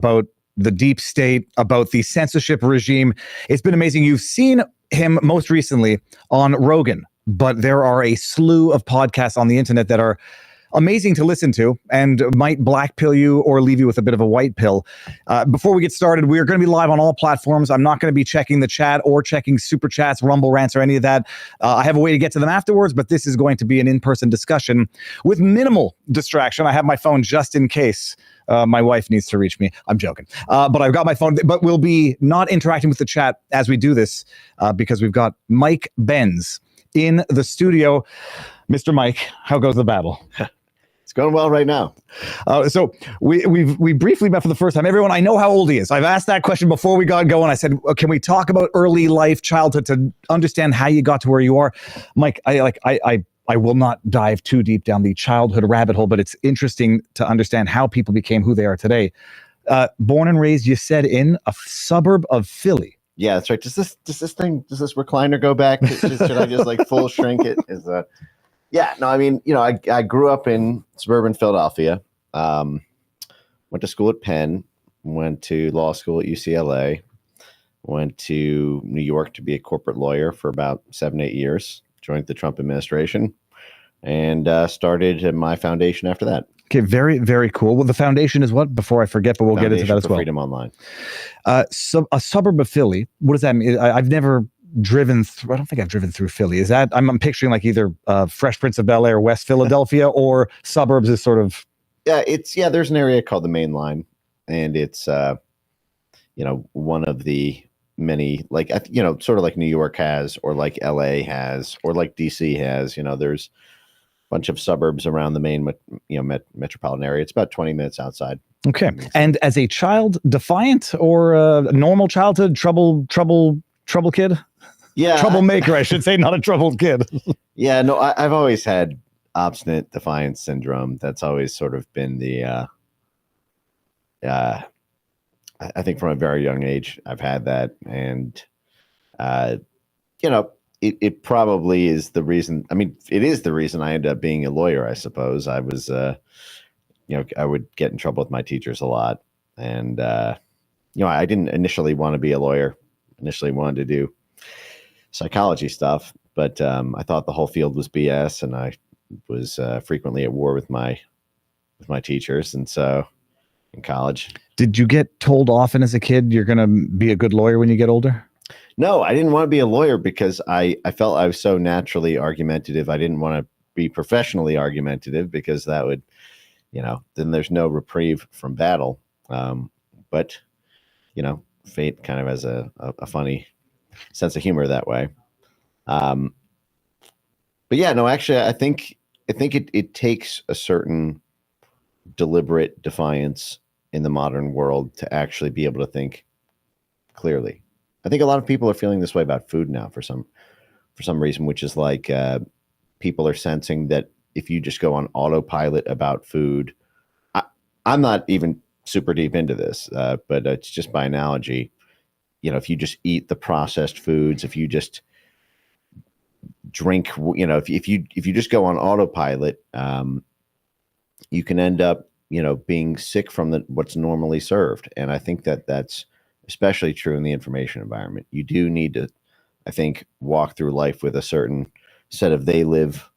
about the deep state, about the censorship regime. It's been amazing. You've seen him most recently on Rogan, but there are a slew of podcasts on the internet that are amazing to listen to and might black pill you or leave you with a bit of a white pill. Before we get started, we are going to be live on all platforms. I'm not going to be checking the chat or checking super chats, Rumble rants, or any of that. I have a way to get to them afterwards, but this is going to be an in-person discussion with minimal distraction. I have my phone just in case my wife needs to reach me. I'm joking. But I've got my phone, but we'll be not interacting with the chat as we do this because we've got Mike Benz in the studio. Mr. Mike, how goes the battle? It's going well right now. So we briefly met for the first time. Everyone, I know how old he is. I've asked that question before we got going. I said, can we talk about early life, childhood, to understand how you got to where you are? Mike, I will not dive too deep down the childhood rabbit hole, but it's interesting to understand how people became who they are today. Born and raised, you said, in a suburb of Philly. Yeah, that's right. Does this recliner go back? Should I just like full shrink it? Yeah, no, I mean, I grew up in suburban Philadelphia, went to school at Penn, went to law school at UCLA, went to New York to be a corporate lawyer for about 7-8 years, joined the Trump administration, and started my foundation after that. Okay, very, very cool. Well, the foundation is what? Before I forget, but we'll get into that as well. Freedom Online. So a suburb of Philly, what does that mean? I've never driven through. I don't think I've driven through Philly. Is that I'm picturing like either Fresh Prince of Bel-Air, West Philadelphia, or suburbs is sort of. Yeah, there's an area called the Main Line, and it's one of the many, like, sort of like New York has, or like LA has, or like DC has. There's a bunch of suburbs around the main metropolitan area. It's about 20 minutes outside. Okay. And as a child, defiant or a normal childhood, trouble kid? Yeah. Troublemaker, I should say, not a troubled kid. Yeah, no, I've always had obstinate defiance syndrome. That's always sort of been the, I think from a very young age, I've had that. And, it probably is the reason. I mean, it is the reason I ended up being a lawyer, I suppose. I was, I would get in trouble with my teachers a lot. And, I didn't initially want to be a lawyer. Initially wanted to do psychology stuff, but I thought the whole field was BS, and I was frequently at war with my teachers. And so in college. Did you get told often as a kid you're going to be a good lawyer when you get older? No, I didn't want to be a lawyer because I felt I was so naturally argumentative. I didn't want to be professionally argumentative because that would, then there's no reprieve from battle. But fate kind of has a funny sense of humor that way. But yeah, no, actually, I think it takes a certain deliberate defiance in the modern world to actually be able to think clearly. I think a lot of people are feeling this way about food now for some reason, which is like people are sensing that if you just go on autopilot about food, I'm not even super deep into this, but it's just by analogy. If you just eat the processed foods, if you just drink, if you just go on autopilot, you can end up, being sick from what's normally served. And I think that's especially true in the information environment. You do need to, I think, walk through life with a certain set of they live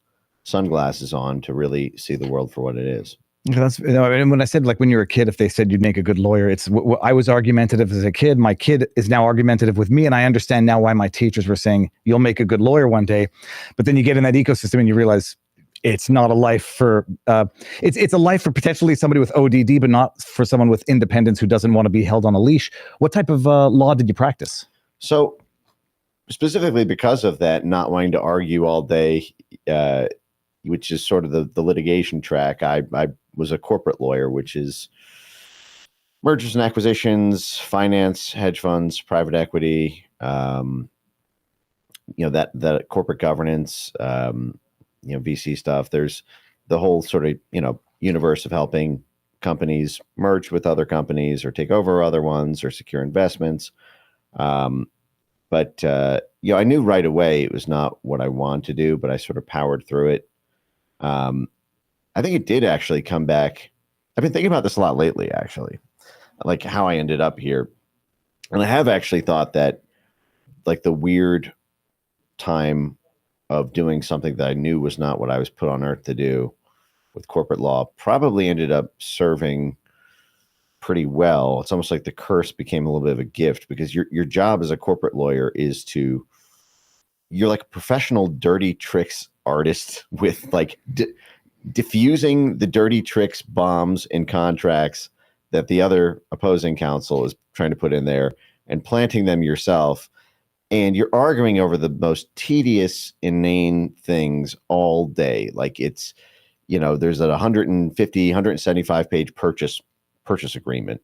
sunglasses on to really see the world for what it is. That's, and when I said, like, when you were a kid, if they said you'd make a good lawyer, it's I was argumentative as a kid. My kid is now argumentative with me, and I understand now why my teachers were saying you'll make a good lawyer one day. But then you get in that ecosystem and you realize it's not a life for it's a life for potentially somebody with ODD, but not for someone with independence who doesn't want to be held on a leash. What type of law did you practice? So specifically because of that, not wanting to argue all day, which is sort of the litigation track, I was a corporate lawyer, which is mergers and acquisitions, finance, hedge funds, private equity, that corporate governance, VC stuff. There's the whole sort of, universe of helping companies merge with other companies or take over other ones or secure investments. But I knew right away it was not what I wanted to do, but I sort of powered through it. I think it did actually come back. I've been thinking about this a lot lately, actually. like how I ended up here. And I have actually thought that like the weird time of doing something that I knew was not what I was put on earth to do with corporate law probably ended up serving pretty well. It's almost like the curse became a little bit of a gift, because your job as a corporate lawyer is you're like a professional dirty tricks artist with like diffusing the dirty tricks bombs in contracts that the other opposing counsel is trying to put in there, and planting them yourself. And you're arguing over the most tedious, inane things all day. Like it's, there's a 175 page purchase agreement,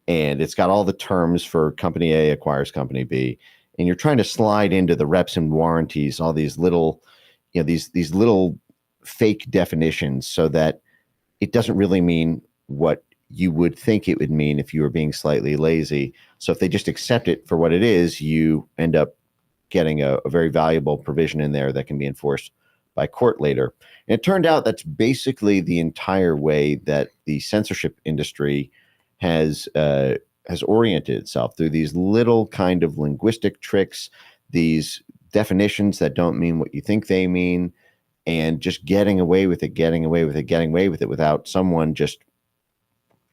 and it's got all the terms for company A acquires company B. And you're trying to slide into the reps and warranties, all these little, these little fake definitions, so that it doesn't really mean what you would think it would mean if you were being slightly lazy. So if they just accept it for what it is, you end up getting a very valuable provision in there that can be enforced by court later. And it turned out that's basically the entire way that the censorship industry has oriented itself, through these little kind of linguistic tricks, these definitions that don't mean what you think they mean, and just getting away with it without someone just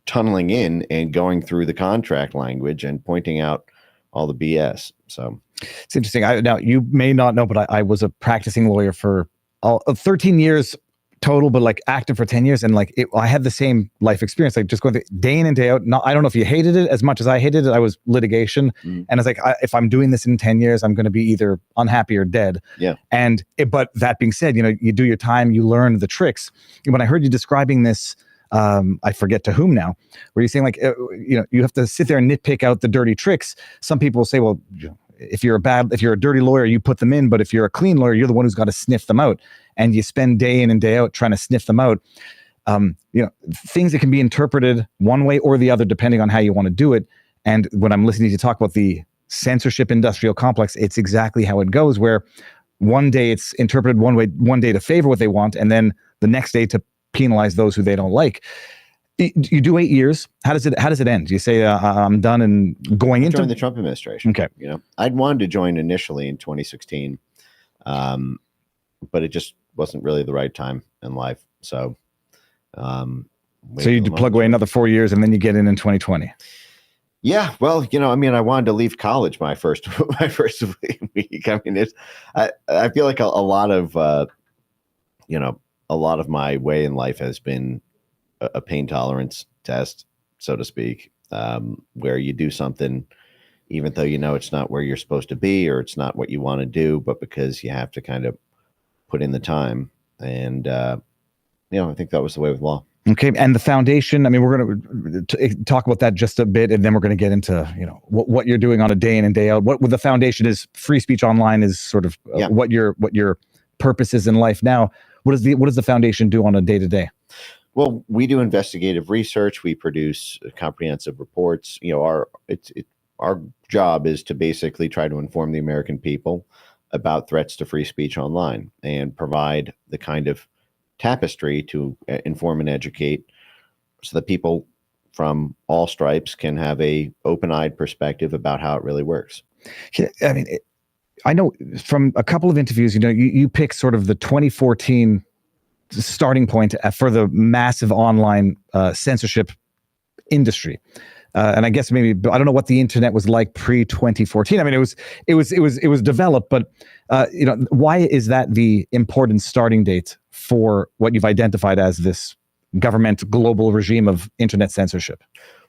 tunneling in and going through the contract language and pointing out all the BS. So it's interesting. Now, you may not know, but I was a practicing lawyer for 13 years total, but like active for 10 years. And like I had the same life experience, like just going through day in and day out. I don't know if you hated it as much as I hated it. I was litigation. And it's like, if I'm doing this in 10 years, I'm going to be either unhappy or dead. Yeah. But that being said, you do your time, you learn the tricks. When I heard you describing this, I forget to whom now, where you're saying like, you have to sit there and nitpick out the dirty tricks. Some people will say, well, if you're a dirty lawyer, you put them in, but if you're a clean lawyer, you're the one who's got to sniff them out, and you spend day in and day out trying to sniff them out. Things that can be interpreted one way or the other, depending on how you want to do it. And when I'm listening to you talk about the censorship industrial complex, it's exactly how it goes, where one day it's interpreted one way, one day to favor what they want, and then the next day to penalize those who they don't like. You do 8 years. How does it end? Do you say I'm done and going into the Trump administration? Okay. I'd wanted to join initially in 2016, but it just wasn't really the right time in life. So, you plug away another 4 years, and then you get in 2020. Yeah, well, I wanted to leave college my first week. I mean, I feel like a lot of my way in life has been a pain tolerance test, so to speak, where you do something even though it's not where you're supposed to be, or it's not what you want to do, but because you have to kind of put in the time. And I think that was the way with law. Okay, and the foundation, I mean, we're going to talk about that just a bit, and then we're going to get into what you're doing on a day in and day out. What the foundation is, free speech online is sort of what your purpose is in life now. What does the foundation do on a day to day? Well, we do investigative research. We produce comprehensive reports. Our job is to basically try to inform the American people about threats to free speech online, and provide the kind of tapestry to inform and educate, so that people from all stripes can have a open-eyed perspective about how it really works. Yeah, I mean, I know from a couple of interviews, you pick sort of the 2014 starting point for the massive online censorship industry. And I guess maybe, I don't know what the internet was like pre 2014. I mean, it was developed, but why is that the important starting date for what you've identified as this government global regime of internet censorship?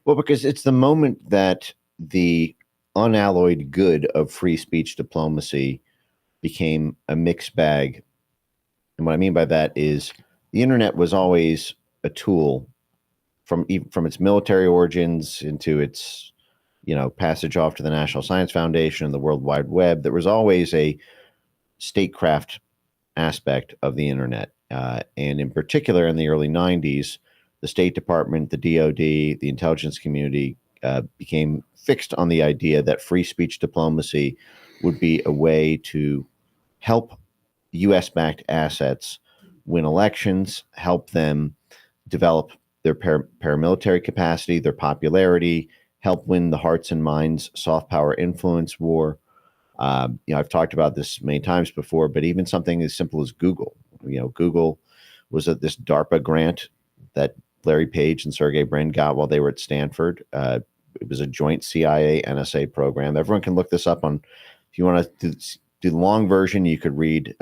Well, because it's the moment that the unalloyed good of free speech diplomacy became a mixed bag. And what I mean by that is the internet was always a tool from its military origins into its, passage off to the National Science Foundation and the World Wide Web. There was always a statecraft aspect of the internet. And in particular, in the early 90s, the State Department, the DoD, the intelligence community became fixed on the idea that free speech diplomacy would be a way to help U.S.-backed assets win elections, help them develop their paramilitary capacity, their popularity, help win the hearts and minds soft power influence war. I've talked about this many times before, but even something as simple as Google. Google was at this DARPA grant that Larry Page and Sergey Brin got while they were at Stanford. It was a joint CIA NSA program. Everyone can look this up on. If you want to do the long version, you could read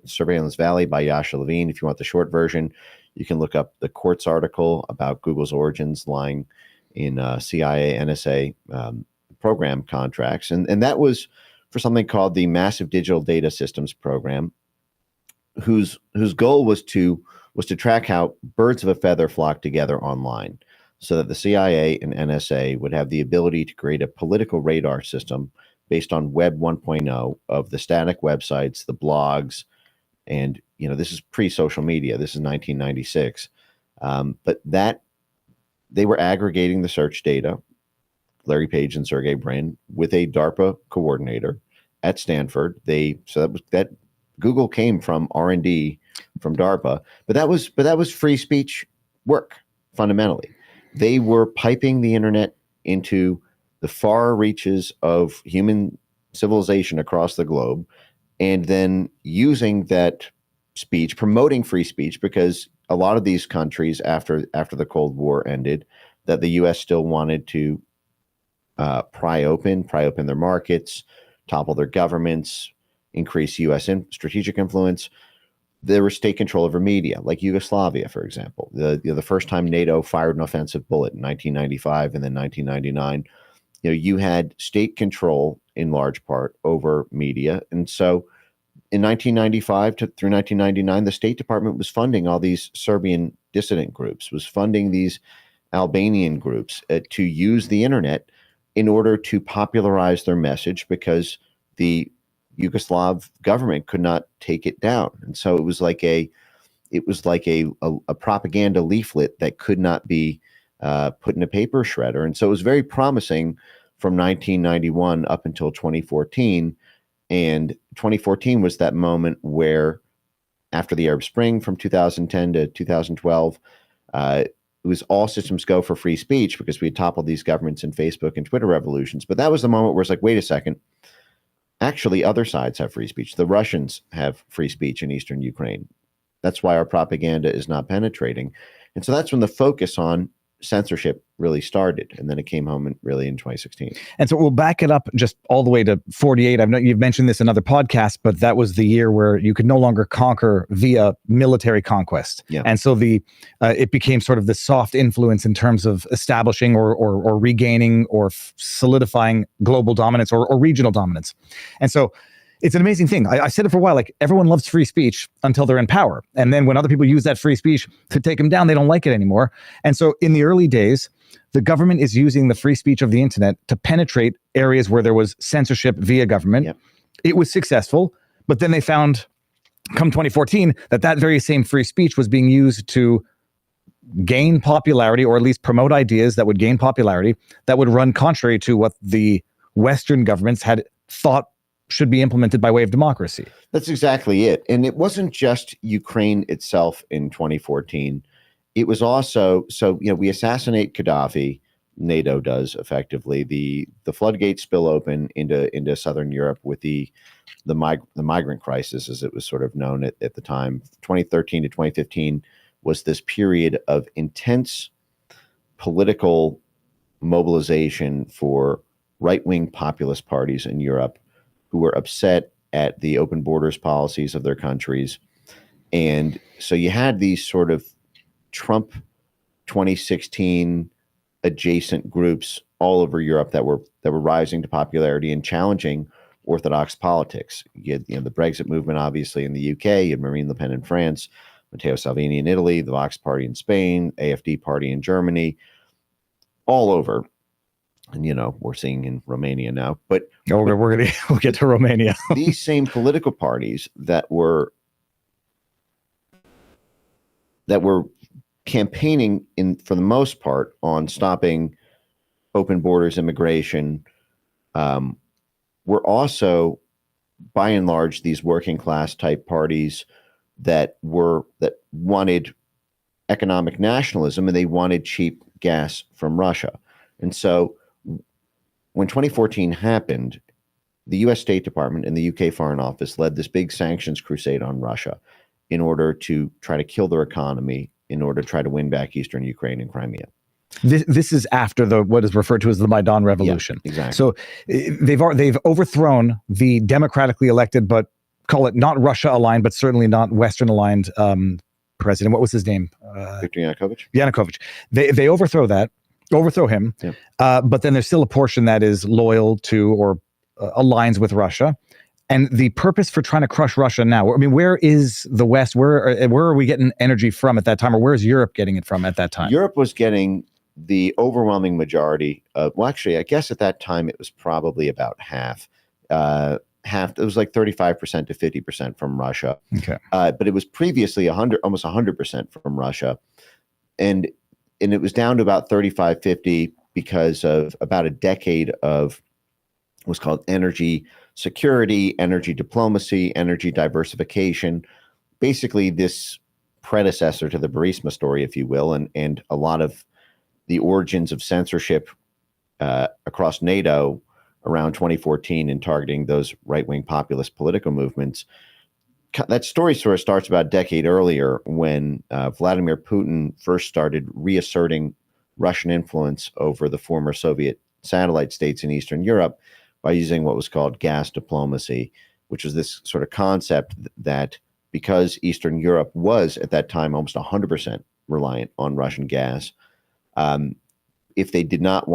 Surveillance Valley by Yasha Levine. If you want the short version, you can look up the Quartz article about Google's origins lying in CIA NSA program contracts, and that was for something called the Massive Digital Data Systems Program, whose goal was to track how birds of a feather flock together online, so that the CIA and NSA would have the ability to create a political radar system based on Web 1.0 of the static websites, the blogs, and this is pre-social media. This is 1996, but that they were aggregating the search data, Larry Page and Sergey Brin, with a DARPA coordinator at Stanford. That Google came from R&D from DARPA, but that was free speech work fundamentally. They were piping the internet into the far reaches of human civilization across the globe, and then using that speech, promoting free speech, because a lot of these countries after the Cold War ended, that the U.S. still wanted to pry open their markets, topple their governments, increase U.S. strategic influence. There was state control over media, like Yugoslavia, for example. The first time NATO fired an offensive bullet in 1995 and then 1999, you had state control in large part over media. And so in 1995 through 1999, the State Department was funding all these Serbian dissident groups, was funding these Albanian groups to use the internet in order to popularize their message, because the Yugoslav government could not take it down. And so it was like a propaganda leaflet that could not be put in a paper shredder. And so it was very promising from 1991 up until 2014. And 2014 was that moment where, after the Arab Spring from 2010 to 2012, it was all systems go for free speech, because we had toppled these governments in Facebook and Twitter revolutions. But that was the moment where it's like, wait a second, actually other sides have free speech. The Russians have free speech in eastern Ukraine. That's why our propaganda is not penetrating. And so that's when the focus on censorship really started, and then it came home in 2016. And so we'll back it up just all the way to 48. You've mentioned this in other podcasts, but that was the year where you could no longer conquer via military conquest. Yeah. And so it became sort of the soft influence in terms of establishing or regaining or solidifying global dominance or regional dominance. And so it's an amazing thing. I said it for a while, like, everyone loves free speech until they're in power. And then when other people use that free speech to take them down, they don't like it anymore. And so in the early days, the government is using the free speech of the internet to penetrate areas where there was censorship via government. Yep. It was successful, but then they found, come 2014, that very same free speech was being used to gain popularity, or at least promote ideas that would gain popularity, that would run contrary to what the Western governments had thought should be implemented by way of democracy. That's exactly it. And it wasn't just Ukraine itself in 2014. It was also, we assassinate Gaddafi, NATO does effectively. The floodgates spill open into Southern Europe with the migrant crisis, as it was sort of known at the time. 2013 to 2015 was this period of intense political mobilization for right-wing populist parties in Europe who were upset at the open borders policies of their countries. And so you had these sort of Trump 2016 adjacent groups all over Europe that were rising to popularity and challenging orthodox politics. You had the Brexit movement, obviously, in the UK. You had Marine Le Pen in France, Matteo Salvini in Italy, the Vox Party in Spain, AfD Party in Germany, all over. And, we're seeing in Romania now. But we'll get to Romania. These same political parties that were campaigning for the most part on stopping open borders immigration were also, by and large, these working class type parties that wanted economic nationalism, and they wanted cheap gas from Russia. And so when 2014 happened, the US State Department and the UK Foreign Office led this big sanctions crusade on Russia in order to try to kill their economy, in order to try to win back Eastern Ukraine and Crimea. This is after what is referred to as the Maidan Revolution. Yeah, exactly. So they've overthrown the democratically elected, but call it not Russia aligned, but certainly not Western aligned president. What was his name? Viktor Yanukovych. Yanukovych. They overthrow him. Yeah. But then there's still a portion that is loyal to or aligns with Russia. And the purpose for trying to crush Russia now, I mean, where is the West? Where are we getting energy from at that time? Or where is Europe getting it from at that time? Europe was getting the overwhelming majority of, well, actually, I guess at that time it was probably about half. It was like 35% to 50% from Russia. Okay. But it was previously almost 100% from Russia. And it was down to about 35, 50 because of about a decade of what's called energy security, energy diplomacy, energy diversification. Basically, this predecessor to the Burisma story, if you will, and a lot of the origins of censorship across NATO around 2014 and targeting those right-wing populist political movements. That story sort of starts about a decade earlier when Vladimir Putin first started reasserting Russian influence over the former Soviet satellite states in Eastern Europe by using what was called gas diplomacy, which was this sort of concept that because Eastern Europe was at that time almost 100% reliant on Russian gas, if they did not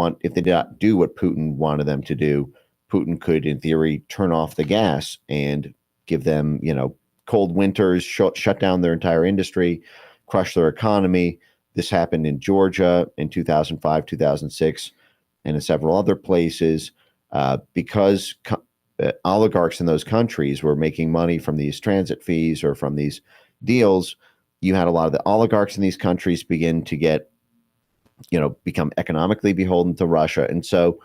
do what Putin wanted them to do, Putin could, in theory, turn off the gas and give them, cold winters, shut down their entire industry, crush their economy. This happened in Georgia in 2005, 2006, and in several other places because oligarchs in those countries were making money from these transit fees or from these deals. You had a lot of the oligarchs in these countries begin to get become economically beholden to Russia. And so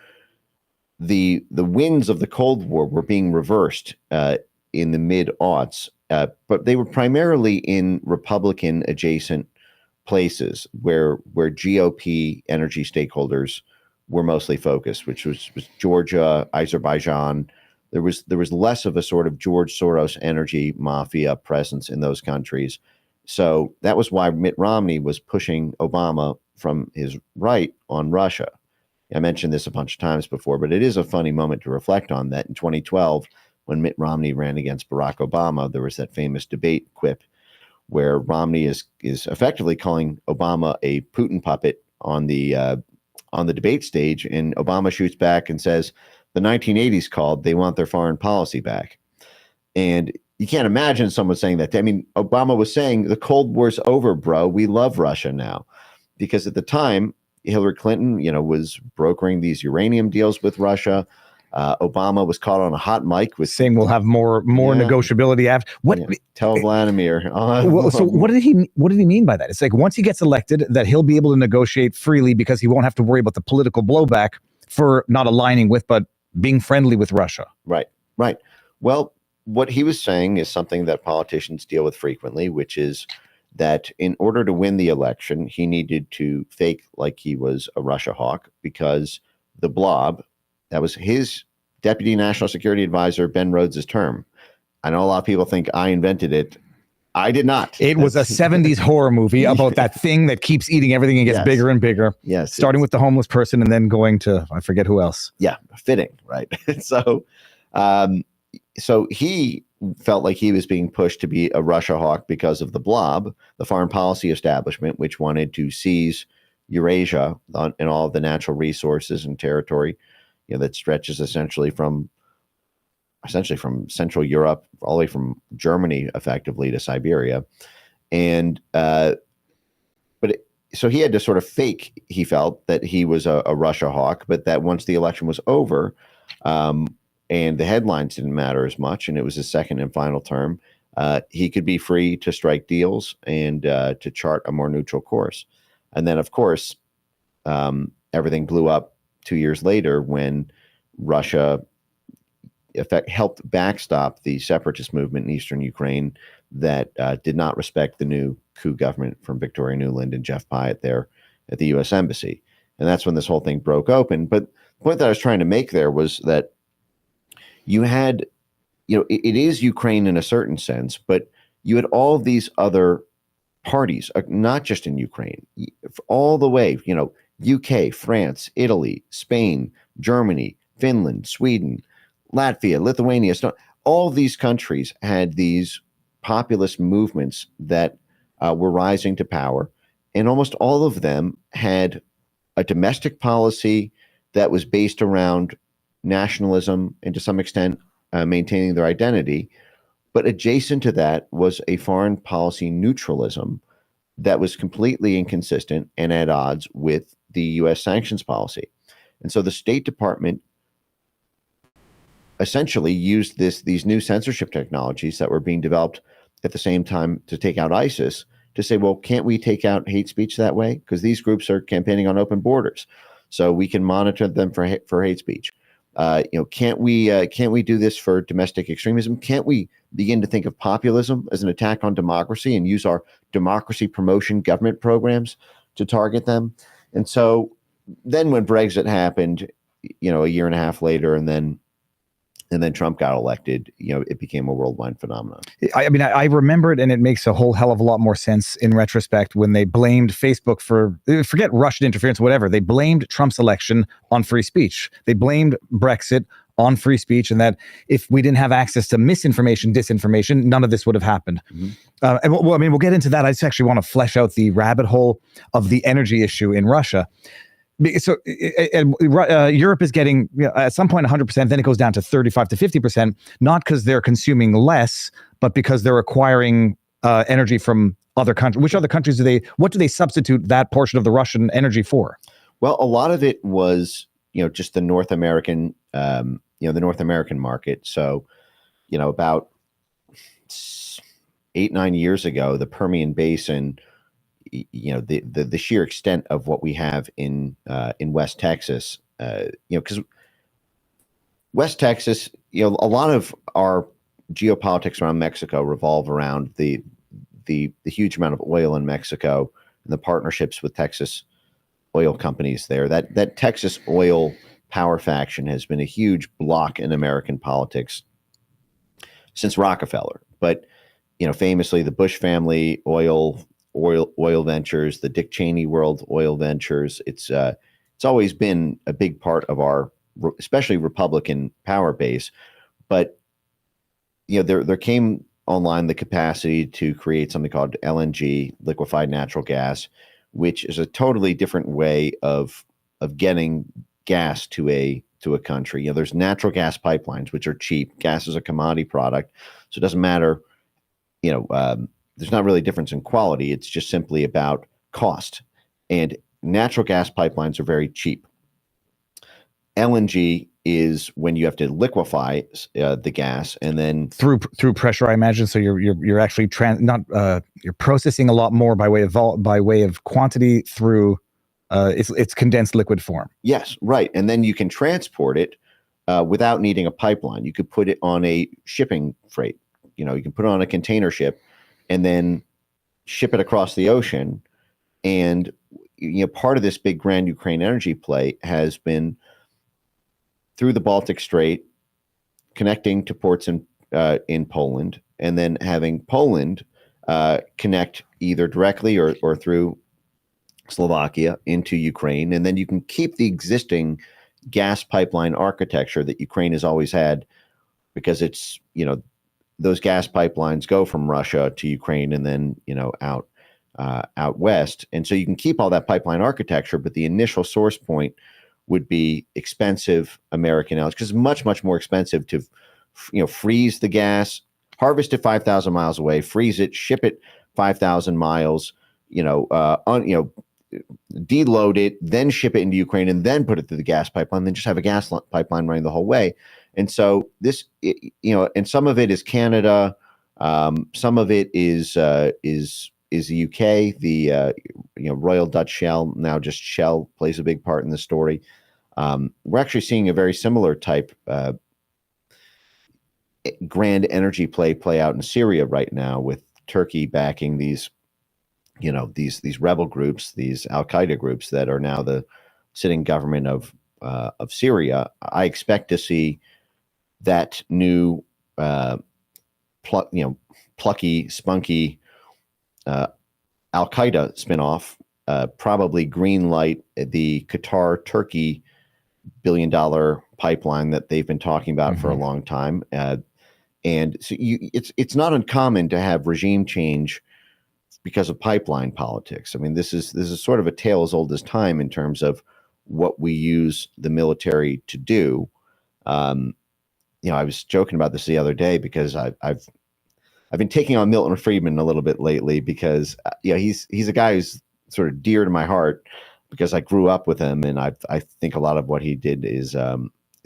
the winds of the Cold War were being reversed in the mid-aughts, but they were primarily in Republican adjacent places where GOP energy stakeholders were mostly focused, which was Georgia, Azerbaijan. There was less of a sort of George Soros energy mafia presence in those countries. So that was why Mitt Romney was pushing Obama from his right on Russia. I mentioned this a bunch of times before, but it is a funny moment to reflect on that in 2012, when Mitt Romney ran against Barack Obama, there was that famous debate quip where Romney is effectively calling Obama a Putin puppet on the debate stage, and Obama shoots back and says, the 1980s called, they want their foreign policy back. And you can't imagine someone saying that. I mean, Obama was saying the Cold War's over, bro. We love Russia now. Because at the time, Hillary Clinton, was brokering these uranium deals with Russia. Obama was caught on a hot mic with saying we'll have more negotiability after. What? Tell Vladimir. So what did he mean by that? It's like once he gets elected, that he'll be able to negotiate freely because he won't have to worry about the political blowback for not aligning with, but being friendly with Russia. Right. Well, what he was saying is something that politicians deal with frequently, which is that in order to win the election, he needed to fake like he was a Russia hawk, because the blob, that was his deputy national security advisor, Ben Rhodes' term. I know a lot of people think I invented it. I did not. It was a 70s horror movie about that thing that keeps eating everything and gets bigger and bigger. Yes. Starting with the homeless person and then going to, I forget who else. Yeah, fitting, right? So he felt like he was being pushed to be a Russia hawk because of the blob, the foreign policy establishment, which wanted to seize Eurasia and all of the natural resources and territory, that stretches essentially from Central Europe, all the way from Germany, effectively, to Siberia. And so he had to sort of fake, he felt, that he was a Russia hawk, but that once the election was over, and the headlines didn't matter as much, and it was his second and final term, he could be free to strike deals and to chart a more neutral course. And then, of course, everything blew up 2 years later when Russia helped backstop the separatist movement in eastern Ukraine that did not respect the new coup government from Victoria Nuland and Jeff Pyatt there at the U.S. Embassy. And that's when this whole thing broke open. But point that I was trying to make there was that you had, it is Ukraine in a certain sense, but you had all of these other parties, not just in Ukraine, all the way, UK, France, Italy, Spain, Germany, Finland, Sweden, Latvia, Lithuania, all these countries had these populist movements that were rising to power. And almost all of them had a domestic policy that was based around nationalism and to some extent maintaining their identity. But adjacent to that was a foreign policy neutralism that was completely inconsistent and at odds with the U.S. sanctions policy. And so the State Department essentially used these new censorship technologies that were being developed at the same time to take out ISIS to say, well, can't we take out hate speech that way? Because these groups are campaigning on open borders, so we can monitor them for hate speech. Can't we do this for domestic extremism? Can't we begin to think of populism as an attack on democracy and use our democracy promotion government programs to target them? And so then when Brexit happened, a year and a half later, and then Trump got elected, it became a worldwide phenomenon. I remember it, and it makes a whole hell of a lot more sense in retrospect when they blamed Facebook for, forget Russian interference, whatever. They blamed Trump's election on free speech. They blamed Brexit on free speech, and that if we didn't have access to misinformation, disinformation, none of this would have happened. Mm-hmm. We'll get into that. I just actually want to flesh out the rabbit hole of the energy issue in Russia. So Europe is getting at some point 100%, then it goes down to 35 to 50%, not because they're consuming less, but because they're acquiring energy from other countries. Which other countries what do they substitute that portion of the Russian energy for? Well, a lot of it was, just the North American, the North American market. So, about 8-9 years ago, the Permian Basin, the sheer extent of what we have in West Texas, because West Texas, a lot of our geopolitics around Mexico revolve around the huge amount of oil in Mexico and the partnerships with Texas oil companies there. That Texas oil power faction has been a huge block in American politics since Rockefeller. But famously, the Bush family oil ventures, the Dick Cheney world oil ventures. It's always been a big part of our, especially Republican power base. But there came online the capacity to create something called LNG, liquefied natural gas, which is a totally different way of getting gas to a country. There's natural gas pipelines, which are cheap. Gas is a commodity product, so it doesn't matter. There's not really a difference in quality. It's just simply about cost. And natural gas pipelines are very cheap. LNG is when you have to liquefy the gas and then through pressure, I imagine. So you're actually you're processing a lot more by way of quantity through its condensed liquid form. Yes, right. And then you can transport it without needing a pipeline. You could put it on a shipping freight. You can put it on a container ship and then ship it across the ocean. And part of this big grand Ukraine energy play has been through the Baltic Strait, connecting to ports in Poland, and then having Poland connect either directly or through Slovakia into Ukraine. And then you can keep the existing gas pipeline architecture that Ukraine has always had, because it's, those gas pipelines go from Russia to Ukraine and then, out west. And so you can keep all that pipeline architecture, but the initial source point would be expensive American LNG, because it's much, much more expensive to, freeze the gas, harvest it 5,000 miles away, freeze it, ship it 5,000 miles, deload it, then ship it into Ukraine, and then put it through the gas pipeline, then just have a gas pipeline running the whole way. And so this, and some of it is Canada, some of it is the UK, the Royal Dutch Shell, now just Shell, plays a big part in the story. We're actually seeing a very similar type grand energy play out in Syria right now, with Turkey backing these rebel groups, these Al Qaeda groups that are now the sitting government of Syria, I expect to see that new plucky, spunky Al Qaeda spinoff probably green light the Qatar-Turkey billion-dollar pipeline that they've been talking about for a long time. And so it's not uncommon to have regime change because of pipeline politics. I mean, this is sort of a tale as old as time in terms of what we use the military to do. I was joking about this the other day because I've been taking on Milton Friedman a little bit lately because he's a guy who's sort of dear to my heart because I grew up with him, and I think a lot of what he did is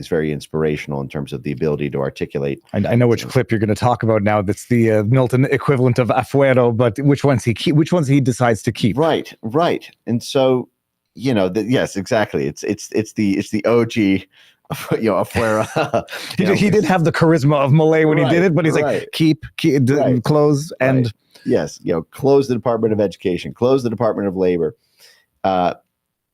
very inspirational in terms of the ability to articulate. I know which clip you're going to talk about now. That's the Milton equivalent of Afuero, but which ones he decides to keep. Right. And so, yes, exactly. It's the OG. Afuero. He did have the charisma of Malay when he did it, but he's like, keep close and yes, close the Department of Education, close the Department of Labor,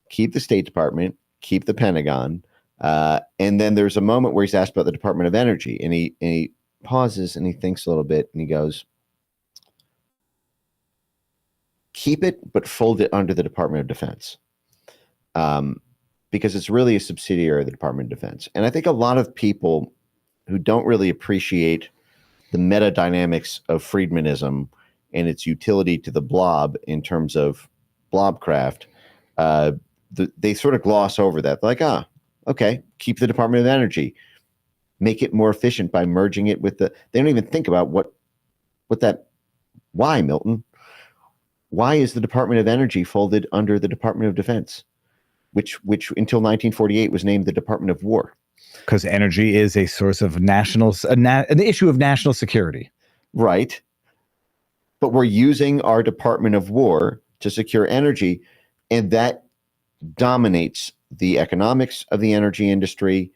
keep the State Department, keep the Pentagon, and then there's a moment where he's asked about the Department of Energy, and he pauses and he thinks a little bit, and he goes, keep it, but fold it under the Department of Defense. Because it's really a subsidiary of the Department of Defense. And I think a lot of people who don't really appreciate the meta dynamics of Friedmanism and its utility to the blob in terms of blobcraft, they sort of gloss over that. They're like, okay, keep the Department of Energy, make it more efficient by merging it with they don't even think about why, Milton? Why is the Department of Energy folded under the Department of Defense? Which until 1948 was named the Department of War. Because energy is a source of an issue of national security. Right. But we're using our Department of War to secure energy, and that dominates the economics of the energy industry.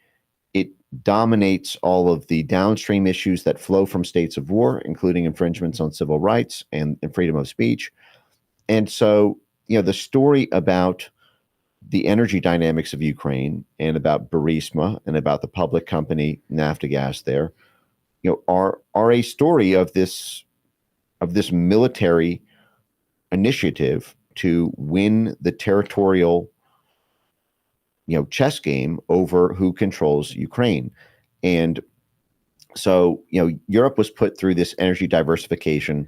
It dominates all of the downstream issues that flow from states of war, including infringements on civil rights and freedom of speech. And so, the story about the energy dynamics of Ukraine and about Burisma and about the public company Naftogaz there, are a story of this military initiative to win the territorial, chess game over who controls Ukraine. And so, Europe was put through this energy diversification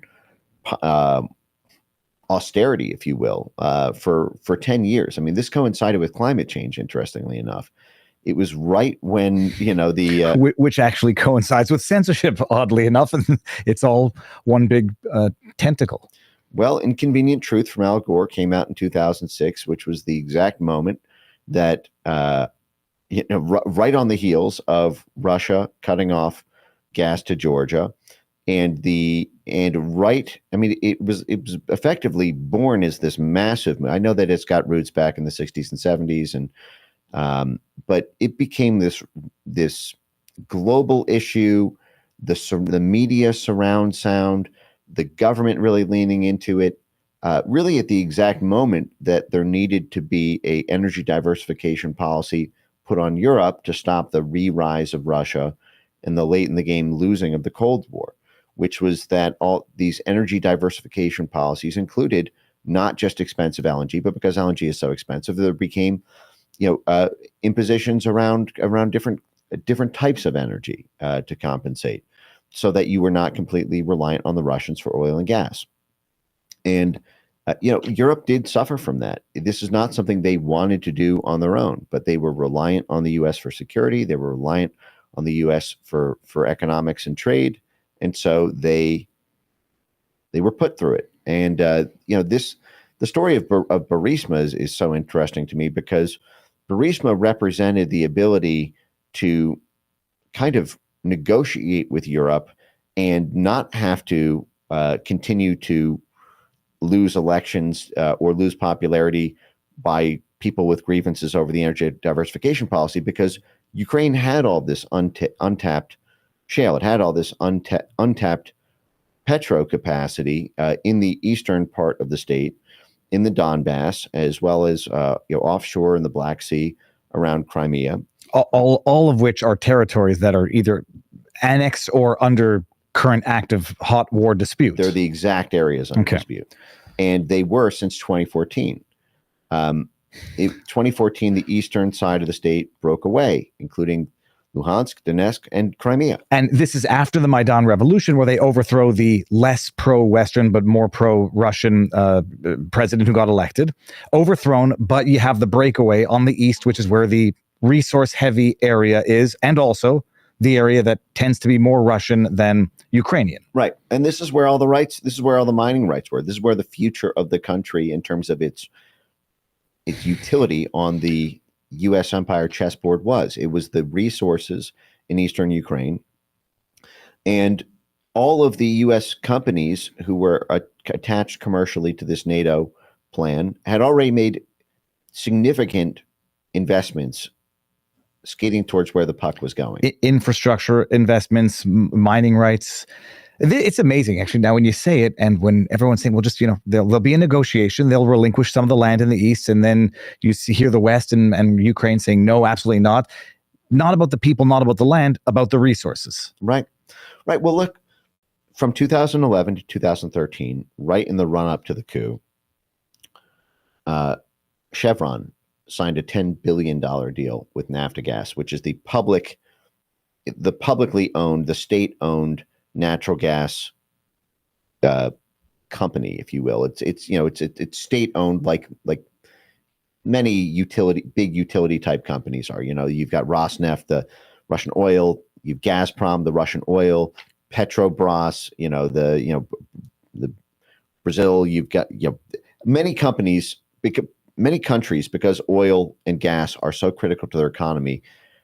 austerity, if you will, for 10 years. I mean, this coincided with climate change, interestingly enough. It was right when, which actually coincides with censorship, oddly enough, and it's all one big tentacle. Well, Inconvenient Truth from Al Gore came out in 2006, which was the exact moment that, right on the heels of Russia cutting off gas to Georgia. It was effectively born as this massive. I know that it's got roots back in the 60s and 70s, and but it became this global issue. The media surround sound, the government really leaning into it, really at the exact moment that there needed to be a energy diversification policy put on Europe to stop the re-rise of Russia and the late in the game losing of the Cold War, which was that all these energy diversification policies included not just expensive LNG, but because LNG is so expensive, there became, impositions around different types of energy to compensate, so that you were not completely reliant on the Russians for oil and gas. And Europe did suffer from that. This is not something they wanted to do on their own, but they were reliant on the U.S. for security. They were reliant on the U.S. for economics and trade. And so they were put through it. And, the story of Burisma is so interesting to me because Burisma represented the ability to kind of negotiate with Europe and not have to continue to lose elections or lose popularity by people with grievances over the energy diversification policy, because Ukraine had all this untapped shale. It had all this untapped petro capacity in the eastern part of the state, in the Donbass, as well as offshore in the Black Sea, around Crimea. All of which are territories that are either annexed or under current active hot war disputes. They're the exact areas under dispute. And they were since 2014. 2014, the eastern side of the state broke away, including Luhansk, Donetsk, and Crimea. And this is after the Maidan Revolution, where they overthrow the less pro-Western but more pro-Russian president who got elected. Overthrown, but you have the breakaway on the east, which is where the resource-heavy area is, and also the area that tends to be more Russian than Ukrainian. Right. And this is where all the mining rights were. This is where the future of the country in terms of its utility on the U.S. empire chessboard was. It was the resources in eastern Ukraine. And all of the U.S. companies who were attached commercially to this NATO plan had already made significant investments skating towards where the puck was going. Infrastructure investments, mining rights. It's amazing, actually, now when you say it, and when everyone's saying, well, just, there'll be a negotiation, they'll relinquish some of the land in the east, and then you hear the West and Ukraine saying, no, absolutely not. Not about the people, not about the land, about the resources. Right. Well, look, from 2011 to 2013, right in the run-up to the coup, Chevron signed a $10 billion deal with Naftagaz, which is the publicly owned, the state-owned natural gas company, if you will. It's state-owned, like many big utility type companies are. You've got Rosneft, the Russian oil, you've Gazprom, the Russian oil, Petrobras, the Brazil. You've got many companies, many countries, because oil and gas are so critical to their economy,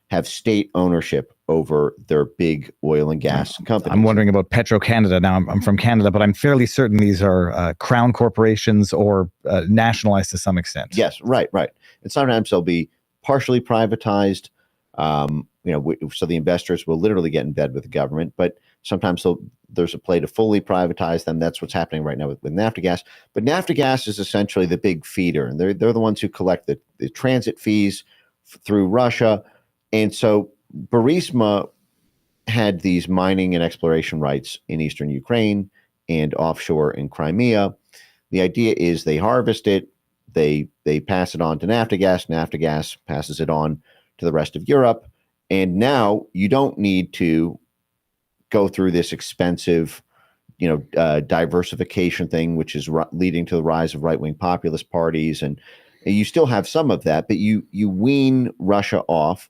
have state ownership over their big oil and gas companies. I'm wondering about Petro-Canada. Now, I'm from Canada, but I'm fairly certain these are crown corporations or nationalized to some extent. Yes, right. And sometimes they'll be partially privatized, so the investors will literally get in bed with the government, but sometimes there's a play to fully privatize them. That's what's happening right now with Naftagaz. But Naftagaz is essentially the big feeder, and they're the ones who collect the transit fees through Russia. And so Burisma had these mining and exploration rights in eastern Ukraine and offshore in Crimea. The idea is they harvest it, they pass it on to Naftagaz. Naftagaz passes it on to the rest of Europe. And now you don't need to go through this expensive, diversification thing, which is leading to the rise of right-wing populist parties. And you still have some of that, but you wean Russia off.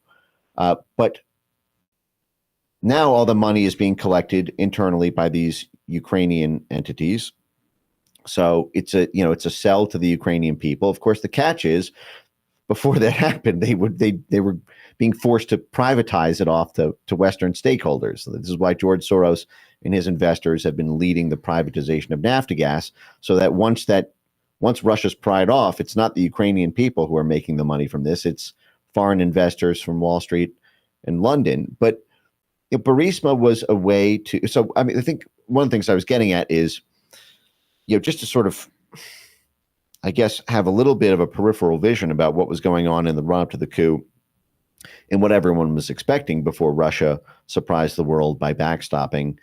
But now all the money is being collected internally by these Ukrainian entities. So it's a sell to the Ukrainian people. Of course, the catch is, before that happened, they were being forced to privatize it off to Western stakeholders. So this is why George Soros and his investors have been leading the privatization of Naftagaz, so that once Russia's pried off, it's not the Ukrainian people who are making the money from this. It's foreign investors from Wall Street and London. But Burisma was a way to. So I think one of the things I was getting at is, just to sort of, I guess, have a little bit of a peripheral vision about what was going on in the run-up to the coup and what everyone was expecting before Russia surprised the world by backstopping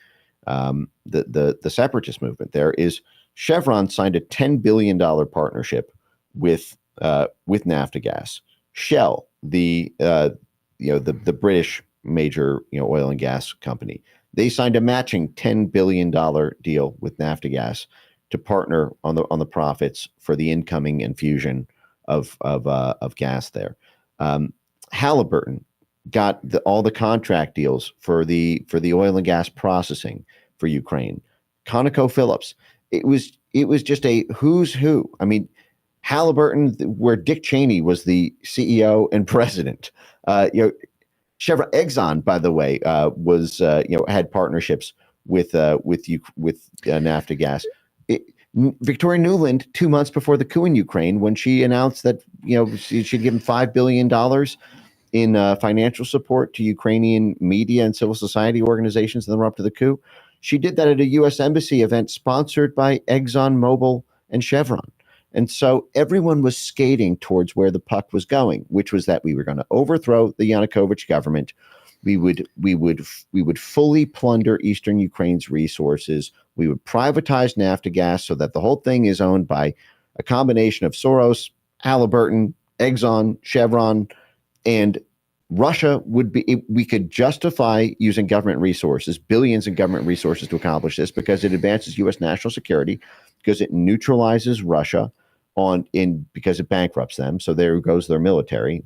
the separatist movement. There is Chevron signed a $10 billion partnership with Naftagaz. Shell, the British major oil and gas company, they signed a matching $10 billion deal with Naftagaz to partner on the profits for the incoming infusion of gas there. Halliburton got all the contract deals for the oil and gas processing for Ukraine. ConocoPhillips. It was just a who's who. I mean, Halliburton, where Dick Cheney was the CEO and president. Chevron, Exxon, by the way, was had partnershied with Naftagaz. Victoria Nuland, 2 months before the coup in Ukraine, when she announced that she'd given $5 billion in financial support to Ukrainian media and civil society organizations in the run-up to the coup, she did that at a U.S. Embassy event sponsored by ExxonMobil and Chevron. And so everyone was skating towards where the puck was going, which was that we were going to overthrow the Yanukovych government. We would fully plunder Eastern Ukraine's resources. We would privatize Naftogaz so that the whole thing is owned by a combination of Soros, Halliburton, Exxon, Chevron, and Russia would be, we could justify using government resources, billions in government resources to accomplish this because it advances U.S. national security, because it neutralizes Russia because it bankrupts them. So there goes their military.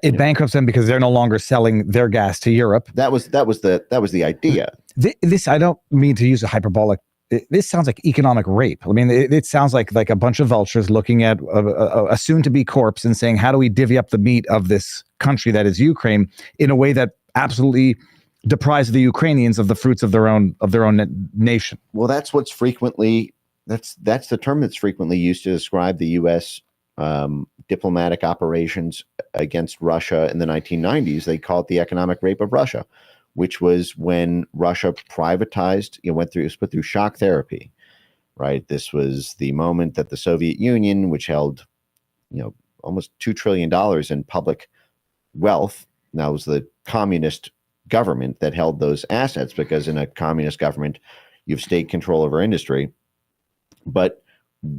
It bankrupts them because they're no longer selling their gas to Europe. That was the idea. This, I don't mean to use a hyperbolic. This sounds like economic rape. I mean, it sounds like a bunch of vultures looking at a soon-to-be corpse and saying, how do we divvy up the meat of this country that is Ukraine in a way that absolutely deprives the Ukrainians of the fruits of their own nation? Well, that's what's frequently that's the term that's frequently used to describe the U.S. Diplomatic operations against Russia in the 1990s. They call it the economic rape of Russia, which was when Russia privatized, was put through shock therapy, right? This was the moment that the Soviet Union, which held, almost $2 trillion in public wealth. Now it was the communist government that held those assets, because in a communist government, you have state control over industry. But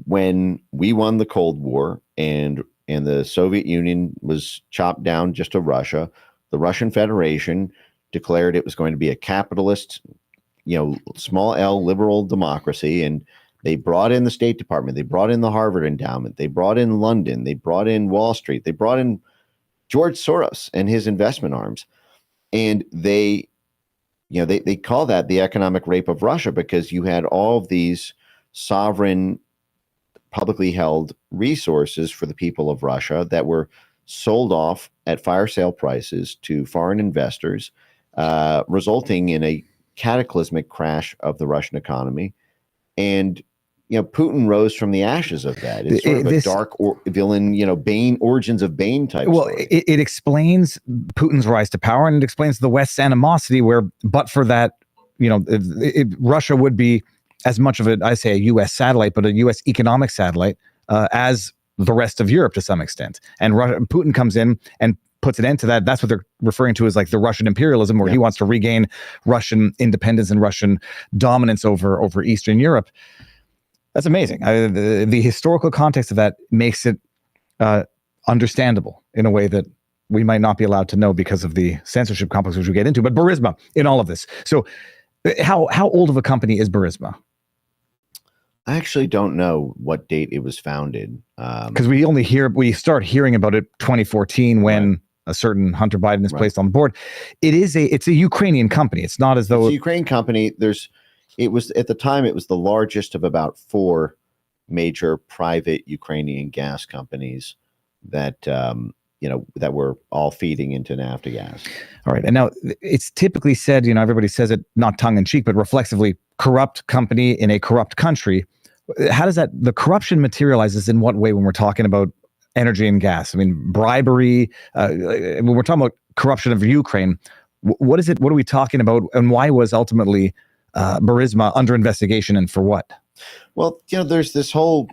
when we won the Cold War and the Soviet Union was chopped down just to Russia, the Russian Federation declared it was going to be a capitalist, small L liberal democracy. And they brought in the State Department. They brought in the Harvard Endowment. They brought in London. They brought in Wall Street. They brought in George Soros and his investment arms. And they call that the economic rape of Russia, because you had all of these sovereign, publicly held resources for the people of Russia that were sold off at fire sale prices to foreign investors, resulting in a cataclysmic crash of the Russian economy. And Putin rose from the ashes of that. It's sort of a dark villain, Bane, origins of Bane type. Well, story. It explains Putin's rise to power, and it explains the West's animosity. But for that, Russia would be as much of a U.S. satellite, but a U.S. economic satellite as the rest of Europe to some extent. And Putin comes in and puts an end to that. That's what they're referring to as like the Russian imperialism, where he wants to regain Russian independence and Russian dominance over Eastern Europe. That's amazing. The historical context of that makes it understandable in a way that we might not be allowed to know because of the censorship complex, which we get into. But Burisma in all of this. So how old of a company is Burisma? I actually don't know what date it was founded. Because we start hearing about it 2014 when a certain Hunter Biden is placed on board. It's a Ukrainian company. It's not as though it's a Ukrainian company. It was at the time, it was the largest of about 4 major private Ukrainian gas companies that that were all feeding into Naftogaz. All right. And now it's typically said, everybody says it not tongue in cheek, but reflexively, corrupt company in a corrupt country. How does the corruption materializes in what way when we're talking about energy and gas? I mean, bribery, when we're talking about corruption of Ukraine, what is it? What are we talking about? And why was ultimately Burisma under investigation, and for what? Well, there's this whole,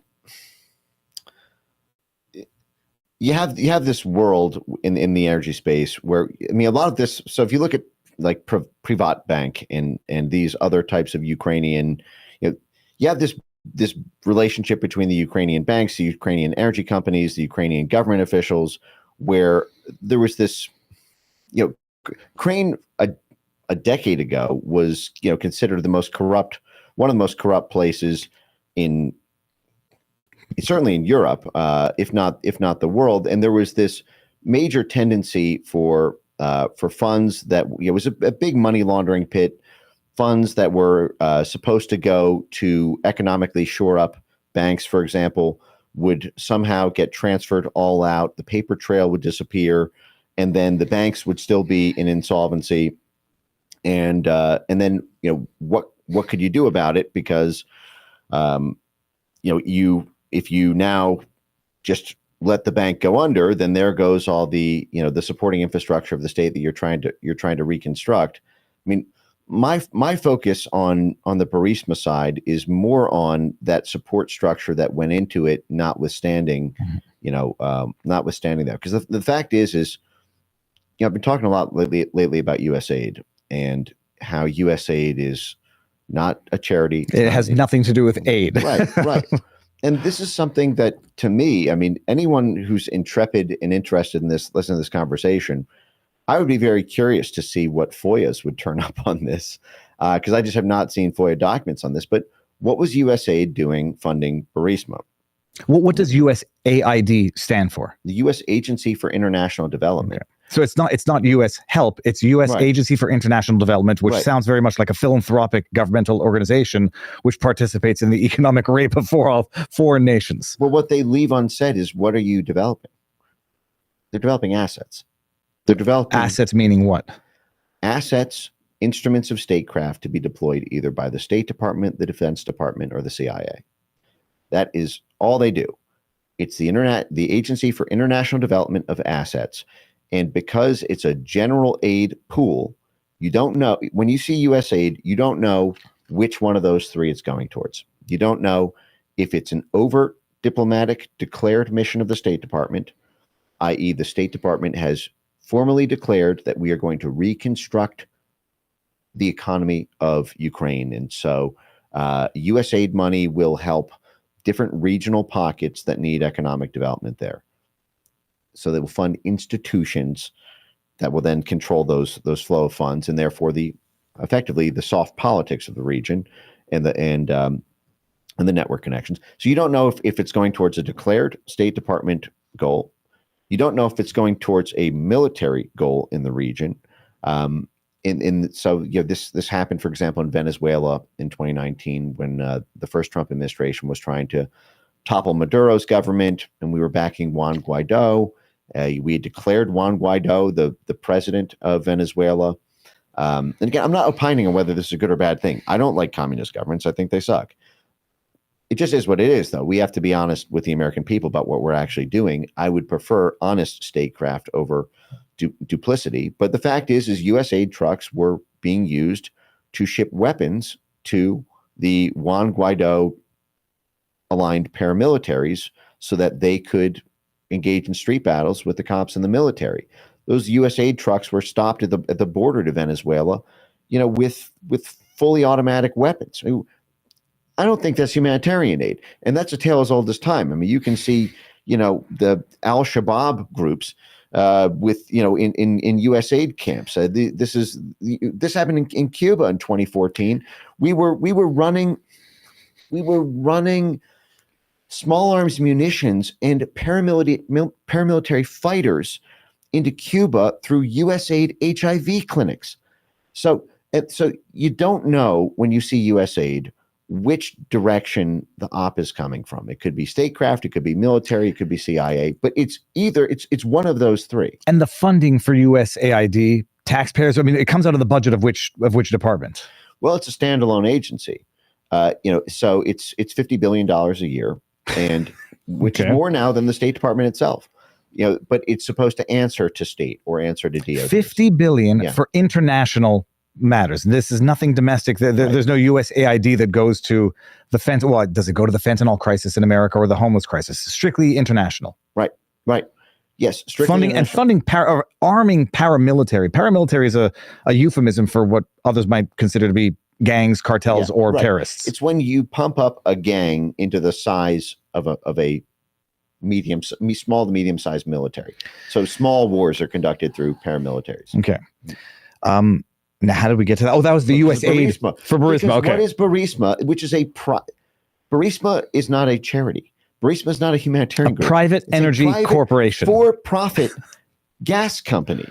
you have this world in the energy space where, a lot of this. So if you look at like Privat Bank and these other types of Ukrainian, you have this relationship between the Ukrainian banks, the Ukrainian energy companies, the Ukrainian government officials, where there was this, Ukraine a decade ago was, considered one of the most corrupt places certainly in Europe, if not the world. And there was this major tendency for funds that was a big money laundering pit, funds that were supposed to go to economically shore up banks, for example, would somehow get transferred all out. The paper trail would disappear, and then the banks would still be in insolvency. And then what could you do about it? Because if you now just let the bank go under, then there goes all the the supporting infrastructure of the state that you're trying to reconstruct. I mean, my focus on the Burisma side is more on that support structure that went into it, notwithstanding, notwithstanding that. Because the fact is, I've been talking a lot lately about USAID and how USAID is not a charity. It has nothing to do with aid. Right. And this is something that, to me, I mean, anyone who's intrepid and interested in this, listen to this conversation, I would be very curious to see what FOIAs would turn up on this, because I just have not seen FOIA documents on this. But what was USAID doing funding Burisma? What does USAID stand for? The U.S. Agency for International Development. Okay. So it's not U.S. help, it's U.S. Right. Agency for International Development, which sounds very much like a philanthropic governmental organization which participates in the economic rape of foreign nations. Well, what they leave unsaid is, what are you developing? They're developing assets. They're developing assets, meaning what? Assets, instruments of statecraft to be deployed either by the State Department, the Defense Department, or the CIA. That is all they do. It's the Agency for International Development of Assets. And because it's a general aid pool, you don't know, when you see USAID, you don't know which one of those three it's going towards. You don't know if it's an overt diplomatic declared mission of the State Department, i.e. the State Department has formally declared that we are going to reconstruct the economy of Ukraine. And so USAID money will help different regional pockets that need economic development there. So they will fund institutions that will then control those flow of funds, and therefore effectively the soft politics of the region and the network connections. So you don't know if it's going towards a declared State Department goal. You don't know if it's going towards a military goal in the region. So this happened, for example, in Venezuela in 2019 when the first Trump administration was trying to topple Maduro's government, and we were backing Juan Guaido. We had declared Juan Guaido the president of Venezuela. And again, I'm not opining on whether this is a good or bad thing. I don't like communist governments. I think they suck. It just is what it is, though. We have to be honest with the American people about what we're actually doing. I would prefer honest statecraft over duplicity. But the fact is USAID trucks were being used to ship weapons to the Juan Guaido aligned paramilitaries so that they could engage in street battles with the cops and the military. Those USAID trucks were stopped at the border to Venezuela, with fully automatic weapons. I don't think that's humanitarian aid, and that's a tale as old as time. I mean, you can see, the Al-Shabaab groups with in USAID camps. This happened in Cuba in 2014. We were running small arms munitions and paramilitary fighters into Cuba through USAID HIV clinics. So you don't know when you see USAID which direction the op is coming from. It could be statecraft, it could be military, it could be CIA, but it's one of those three. And the funding for USAID, taxpayers, I mean, it comes out of the budget of which department? Well, it's a standalone agency. So it's $50 billion a year, and which is more now than the State Department itself. But it's supposed to answer to state or answer to DOD. $50 billion for international matters. This is nothing domestic. There's no USAID that goes to the fentanyl. Well, does it go to the fentanyl crisis in America or the homeless crisis? Strictly international. Right. Yes. Strictly funding and funding arming paramilitary. Paramilitary is a euphemism for what others might consider to be gangs, cartels, or terrorists. It's when you pump up a gang into the size of a small to medium sized military. So small wars are conducted through paramilitaries. Okay. Now, how did we get to that? Oh, that was the USAID for Burisma. Okay. What is Burisma? Which is Burisma is not a charity. Burisma is not a humanitarian group. Private energy corporation. For-profit gas company.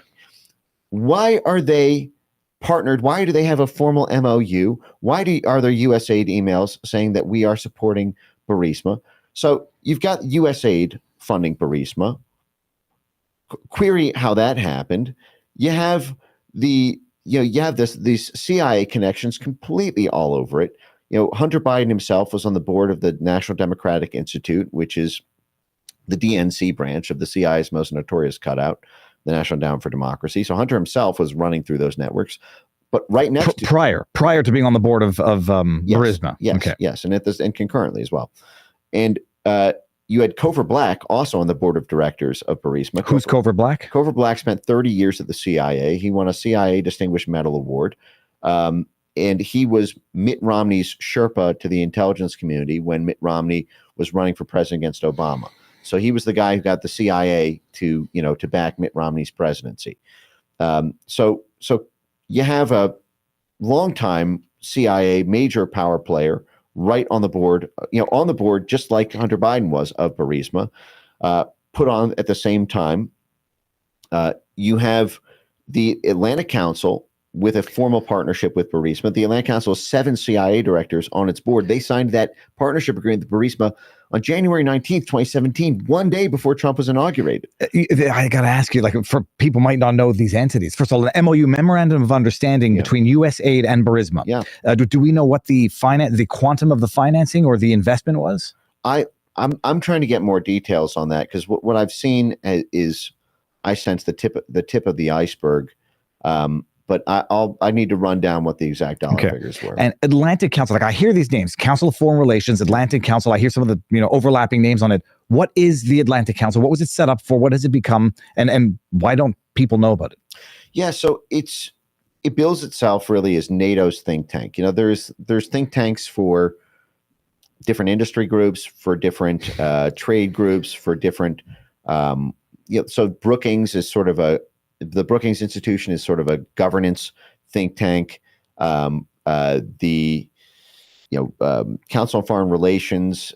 Why are they partnered? Why do they have a formal MOU? Why are there USAID emails saying that we are supporting Burisma? So you've got USAID funding Burisma. Query how that happened. You have these CIA connections completely all over it. Hunter Biden himself was on the board of the National Democratic Institute, which is the DNC branch of the CIA's most notorious cutout, the National Endowment for Democracy. So Hunter himself was running through those networks. But right next to prior to being on the board of yes, Burisma. Yes, okay. Yes, and concurrently as well. And you had Cover Black also on the board of directors of Burisma. Who's Cover Black? Cover Black spent 30 years at the CIA. He won a CIA Distinguished Medal Award. And he was Mitt Romney's Sherpa to the intelligence community when Mitt Romney was running for president against Obama. So he was the guy who got the CIA to back Mitt Romney's presidency. So you have a longtime CIA major power player right on the board, just like Hunter Biden was of Burisma, put on at the same time. You have the Atlantic Council with a formal partnership with Burisma. The Atlantic Council has 7 CIA directors on its board. They signed that partnership agreement with Burisma on January 19th, 2017, one day before Trump was inaugurated. I got to ask you, for people might not know these entities. First of all, an MOU, Memorandum of Understanding between USAID and Burisma. Yeah. Do we know what the quantum of the financing or the investment was? I'm trying to get more details on that, because what I've seen is, I sense the tip of the iceberg. But I need to run down what the exact dollar figures were. And Atlantic Council, I hear these names: Council of Foreign Relations, Atlantic Council. I hear some of the overlapping names on it. What is the Atlantic Council? What was it set up for? What has it become? And why don't people know about it? Yeah, so it bills itself really as NATO's think tank. There's think tanks for different industry groups, for different trade groups, for different. So Brookings is sort of the Brookings Institution is sort of a governance think tank. The Council on Foreign Relations,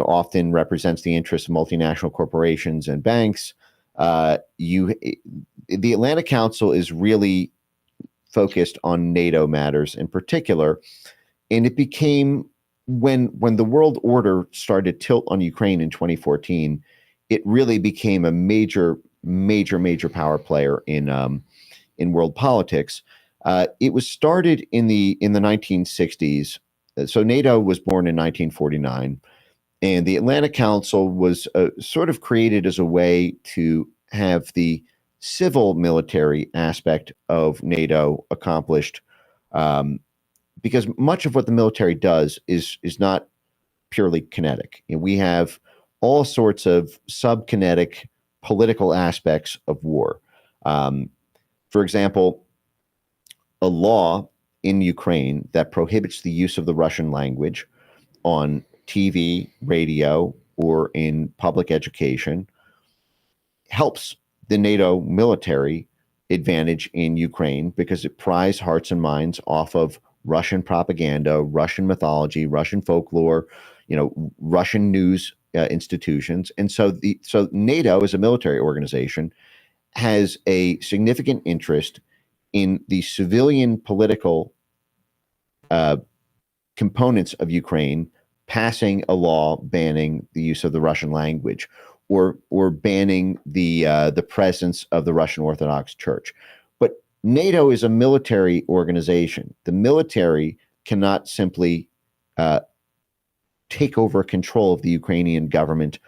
often represents the interests of multinational corporations and banks. The Atlantic Council is really focused on NATO matters in particular, and it became when the world order started to tilt on Ukraine in 2014. It really became a major power player in world politics. It was started in the 1960s. So NATO was born in 1949, and the Atlantic Council was sort of created as a way to have the civil military aspect of NATO accomplished, because much of what the military does is not purely kinetic. We have all sorts of subkinetic political aspects of war. For example, a law in Ukraine that prohibits the use of the Russian language on TV, radio, or in public education helps the NATO military advantage in Ukraine, because it pries hearts and minds off of Russian propaganda, Russian mythology, Russian folklore, Russian news institutions. And so NATO as a military organization has a significant interest in the civilian political components of Ukraine passing a law banning the use of the Russian language, or banning the presence of the Russian Orthodox Church. But NATO is a military organization. The military cannot simply take over control of the Ukrainian government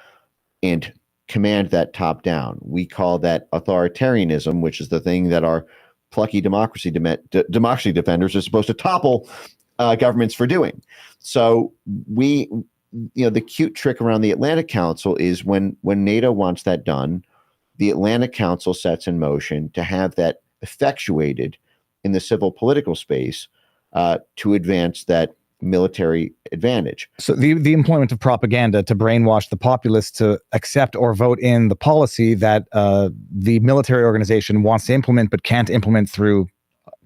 and command that top down. We call that authoritarianism, which is the thing that our plucky democracy defenders are supposed to topple governments for doing. So the cute trick around the Atlantic Council is when NATO wants that done, the Atlantic Council sets in motion to have that effectuated in the civil political space to advance that military advantage. So the employment of propaganda to brainwash the populace to accept or vote in the policy that the military organization wants to implement but can't implement through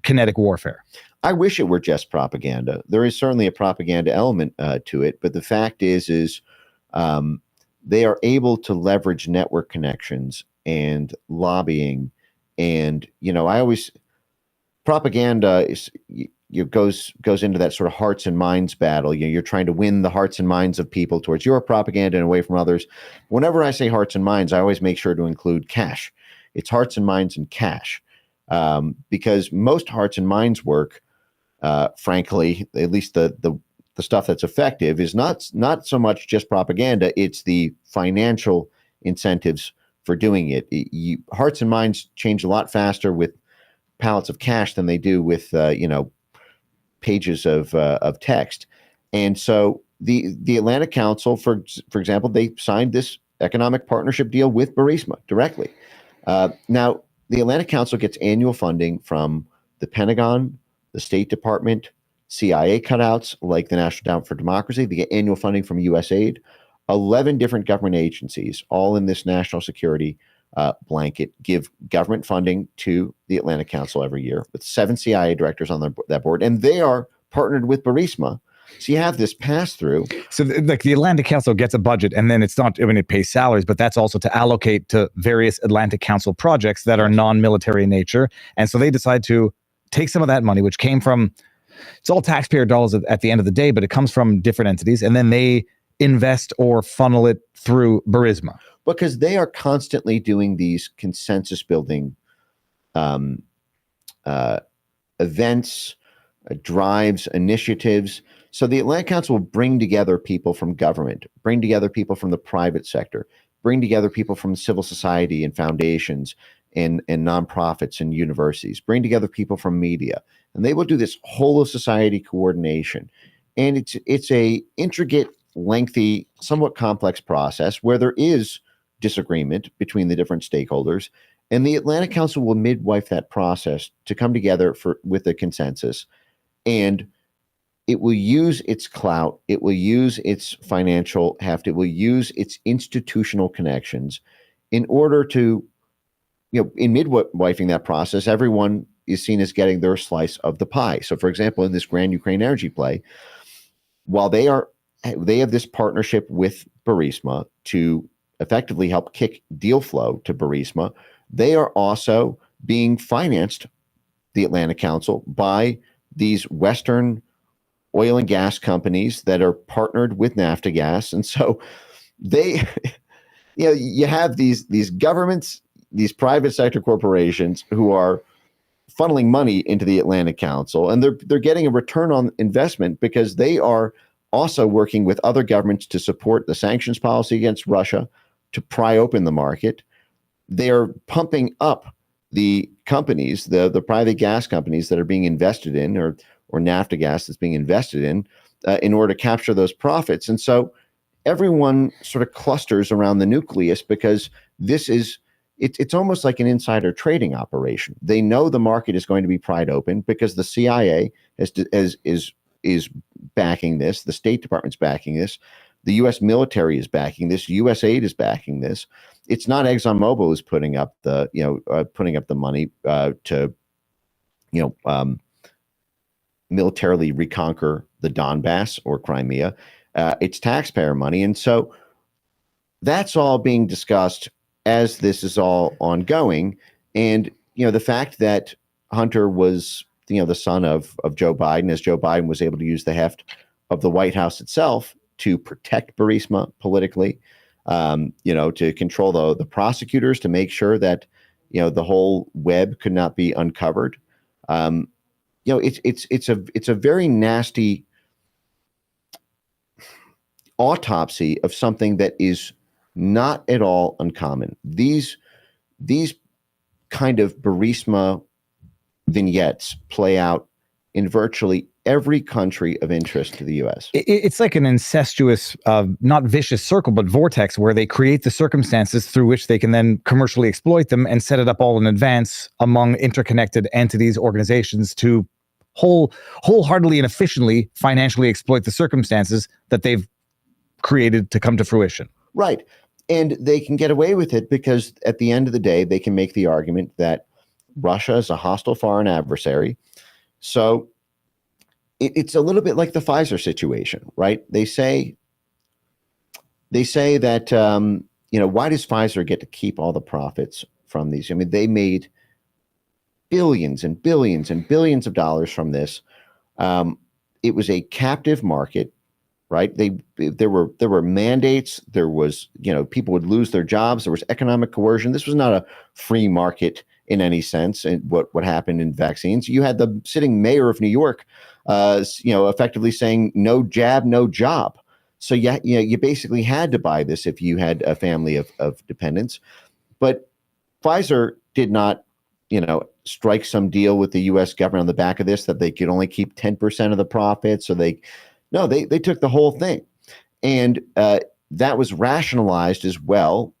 kinetic warfare. I wish it were just propaganda. There is certainly a propaganda element to it, but the fact is they are able to leverage network connections and lobbying, and propaganda is goes into that sort of hearts and minds battle. You're trying to win the hearts and minds of people towards your propaganda and away from others. Whenever I say hearts and minds, I always make sure to include cash. It's hearts and minds and cash, because most hearts and minds work, frankly, at least the stuff that's effective, is not so much just propaganda. It's the financial incentives for doing it. Hearts and minds change a lot faster with pallets of cash than they do with pages of text. And so the Atlantic Council, for example, they signed this economic partnership deal with Burisma directly. Now, the Atlantic Council gets annual funding from the Pentagon, the State Department, CIA cutouts like the National Endowment for Democracy. They get annual funding from USAID, 11 different government agencies, all in this national security blanket, give government funding to the Atlantic Council every year with 7 CIA directors on that board. And they are partnered with Burisma. So you have this pass through. So like the Atlantic Council gets a budget, and then it's not, I mean, it pays salaries, but that's also to allocate to various Atlantic Council projects that are non-military in nature. And so they decide to take some of that money, which came from, it's all taxpayer dollars at the end of the day, but it comes from different entities, and then they invest or funnel it through Burisma. Because they are constantly doing these consensus building events, drives, initiatives. So the Atlantic Council will bring together people from government, bring together people from the private sector, bring together people from civil society and foundations and nonprofits and universities, bring together people from media. And they will do this whole of society coordination. And it's a intricate, lengthy, somewhat complex process where there is disagreement between the different stakeholders. And the Atlantic Council will midwife that process to come together with a consensus. And it will use its clout, it will use its financial heft, it will use its institutional connections in order to, in midwifing that process, everyone is seen as getting their slice of the pie. So, for example, in this Grand Ukraine Energy play, while they have this partnership with Burisma to effectively help kick deal flow to Burisma, they are also being financed, the Atlantic Council, by these Western oil and gas companies that are partnered with Naftagaz. And so they, you have these governments, these private sector corporations who are funneling money into the Atlantic Council, and they're getting a return on investment because they are also working with other governments to support the sanctions policy against Russia, to pry open the market. They are pumping up the companies, the private gas companies that are being invested in, or Naftagaz that's being invested in order to capture those profits. And so everyone sort of clusters around the nucleus because it's almost like an insider trading operation. They know the market is going to be pried open because the CIA is backing this, the State Department's backing this, the U.S. military is backing this, USAID is backing this. It's not ExxonMobil who's putting up the money to militarily reconquer the Donbass or Crimea. It's taxpayer money, and so that's all being discussed as this is all ongoing. And the fact that Hunter was the son of Joe Biden, as Joe Biden was able to use the heft of the White House itself to protect Burisma politically, to control the prosecutors, to make sure that the whole web could not be uncovered. It's a very nasty autopsy of something that is not at all uncommon. These kind of Burisma vignettes play out in virtually every country of interest to the U.S. It's like an incestuous, not vicious circle, but vortex where they create the circumstances through which they can then commercially exploit them and set it up all in advance among interconnected entities, organizations to wholeheartedly and efficiently financially exploit the circumstances that they've created to come to fruition. Right. And they can get away with it because at the end of the day, they can make the argument that Russia is a hostile foreign adversary. So it's a little bit like the Pfizer situation, right? They say that, why does Pfizer get to keep all the profits from these? I mean, they made billions and billions and billions of dollars from this. It was a captive market, right? There were mandates. There was, people would lose their jobs. There was economic coercion. This was not a free market in any sense. And what happened in vaccines, you had the sitting mayor of New York, effectively saying no jab, no job. So you basically had to buy this if you had a family of dependents. But Pfizer did not strike some deal with the U.S. government on the back of this that they could only keep 10% of the profits. So they took the whole thing, and that was rationalized as well.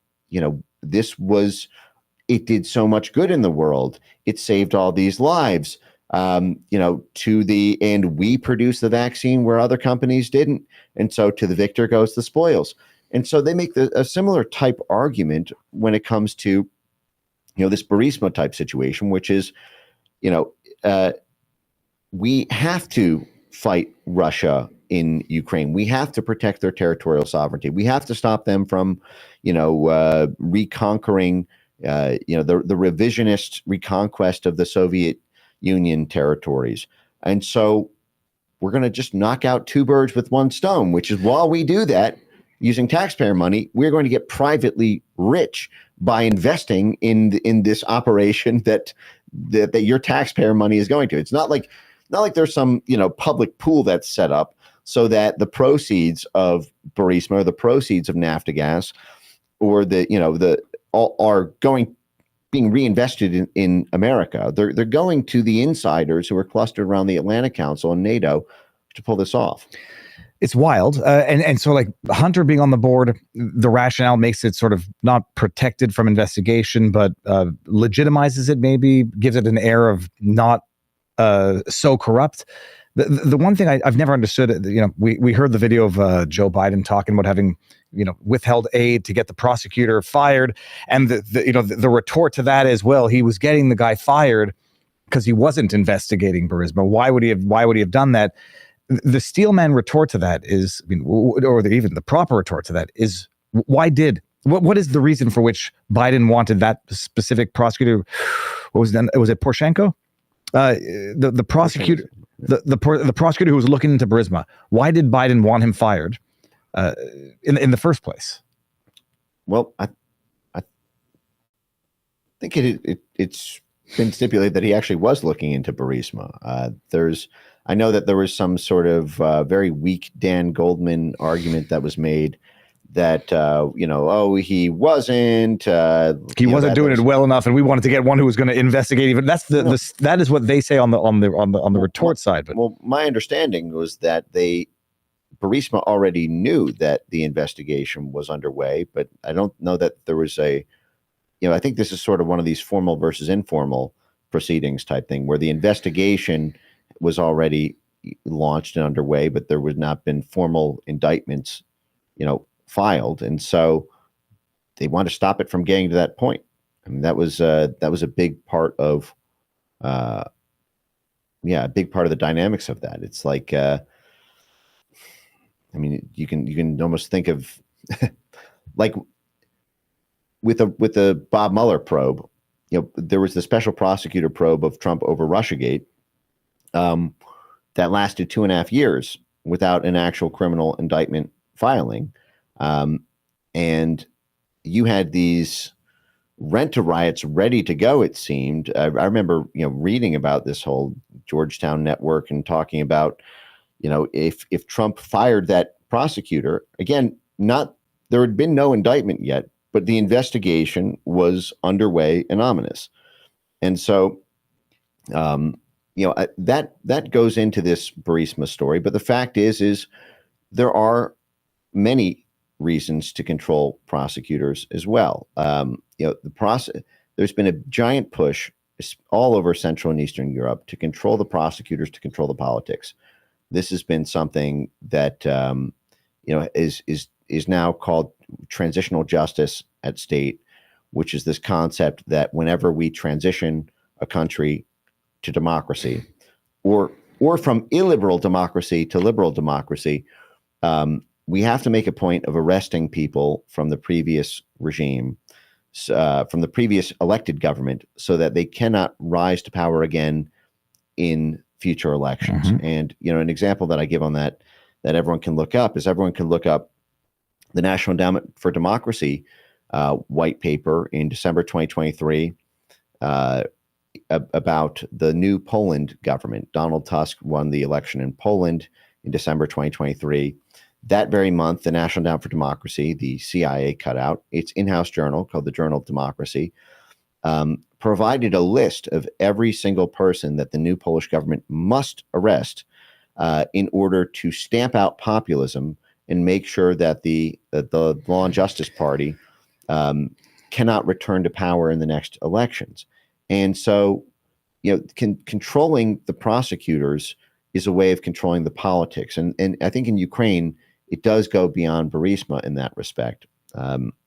It did so much good in the world. It saved all these lives. And we produced the vaccine where other companies didn't. And so to the victor goes the spoils. And so they make a similar type argument when it comes to, this Burisma type situation, which is, we have to fight Russia in Ukraine. We have to protect their territorial sovereignty. We have to stop them from, reconquering, the revisionist reconquest of the Soviet Union territories. And so we're going to just knock out two birds with one stone, which is while we do that using taxpayer money, we're going to get privately rich by investing in this operation that your taxpayer money is going to. It's not like there's some, public pool that's set up so that the proceeds of Burisma or the proceeds of Naftogaz or are being reinvested in America. They're going to the insiders who are clustered around the Atlantic Council and NATO to pull this off. It's wild. And so like Hunter being on the board, the rationale makes it sort of not protected from investigation, but legitimizes it, maybe gives it an air of not so corrupt. The one thing I've never understood, we heard the video of Joe Biden talking about having, withheld aid to get the prosecutor fired. And the retort to that is, well, he was getting the guy fired because he wasn't investigating Burisma. Why would he have done that? The Steelman retort to that is, even the proper retort to that is, what is the reason for which Biden wanted that specific prosecutor? What was it? Was it Poroshenko? The prosecutor, the prosecutor who was looking into Burisma. Why did Biden want him fired in the first place? Well, I think it's been stipulated that he actually was looking into Burisma. I know that there was some sort of very weak Dan Goldman argument that was made that, he wasn't. He wasn't doing it well enough, and we wanted to get one who was going to investigate. Even that is what they say on the retort side. But my understanding was that Burisma already knew that the investigation was underway, but I don't know that there was I think this is sort of one of these formal versus informal proceedings type thing, where the investigation was already launched and underway, but there would not been formal indictments, filed. And so they want to stop it from getting to that point. I mean, that was a big part of, a big part of the dynamics of that. It's like, you can almost think of like with the Bob Mueller probe, there was the special prosecutor probe of Trump over Russiagate, that lasted 2.5 years without an actual criminal indictment filing. And you had these rent-a-riots ready to go, it seemed. I remember, reading about this whole Georgetown network and talking about, if Trump fired that prosecutor, again, there had been no indictment yet, but the investigation was underway and ominous. And so, that goes into this Burisma story. But the fact is there are many reasons to control prosecutors as well. There's been a giant push all over Central and Eastern Europe to control the prosecutors, to control the politics. This has been something that is now called transitional justice at state, which is this concept that whenever we transition a country to democracy, or from illiberal democracy to liberal democracy, we have to make a point of arresting people from the previous regime, from the previous elected government, so that they cannot rise to power again in future elections. Mm-hmm. And an example that I give on that everyone can look up is the National Endowment for Democracy white paper in December 2023 about the new Poland government. Donald Tusk won the election in Poland in December 2023. That very month, the National Endowment for Democracy, the CIA cut out its in-house journal called the Journal of Democracy, provided a list of every single person that the new Polish government must arrest in order to stamp out populism and make sure that the Law and Justice Party cannot return to power in the next elections. And so, controlling the prosecutors is a way of controlling the politics. And I think in Ukraine, it does go beyond Burisma in that respect.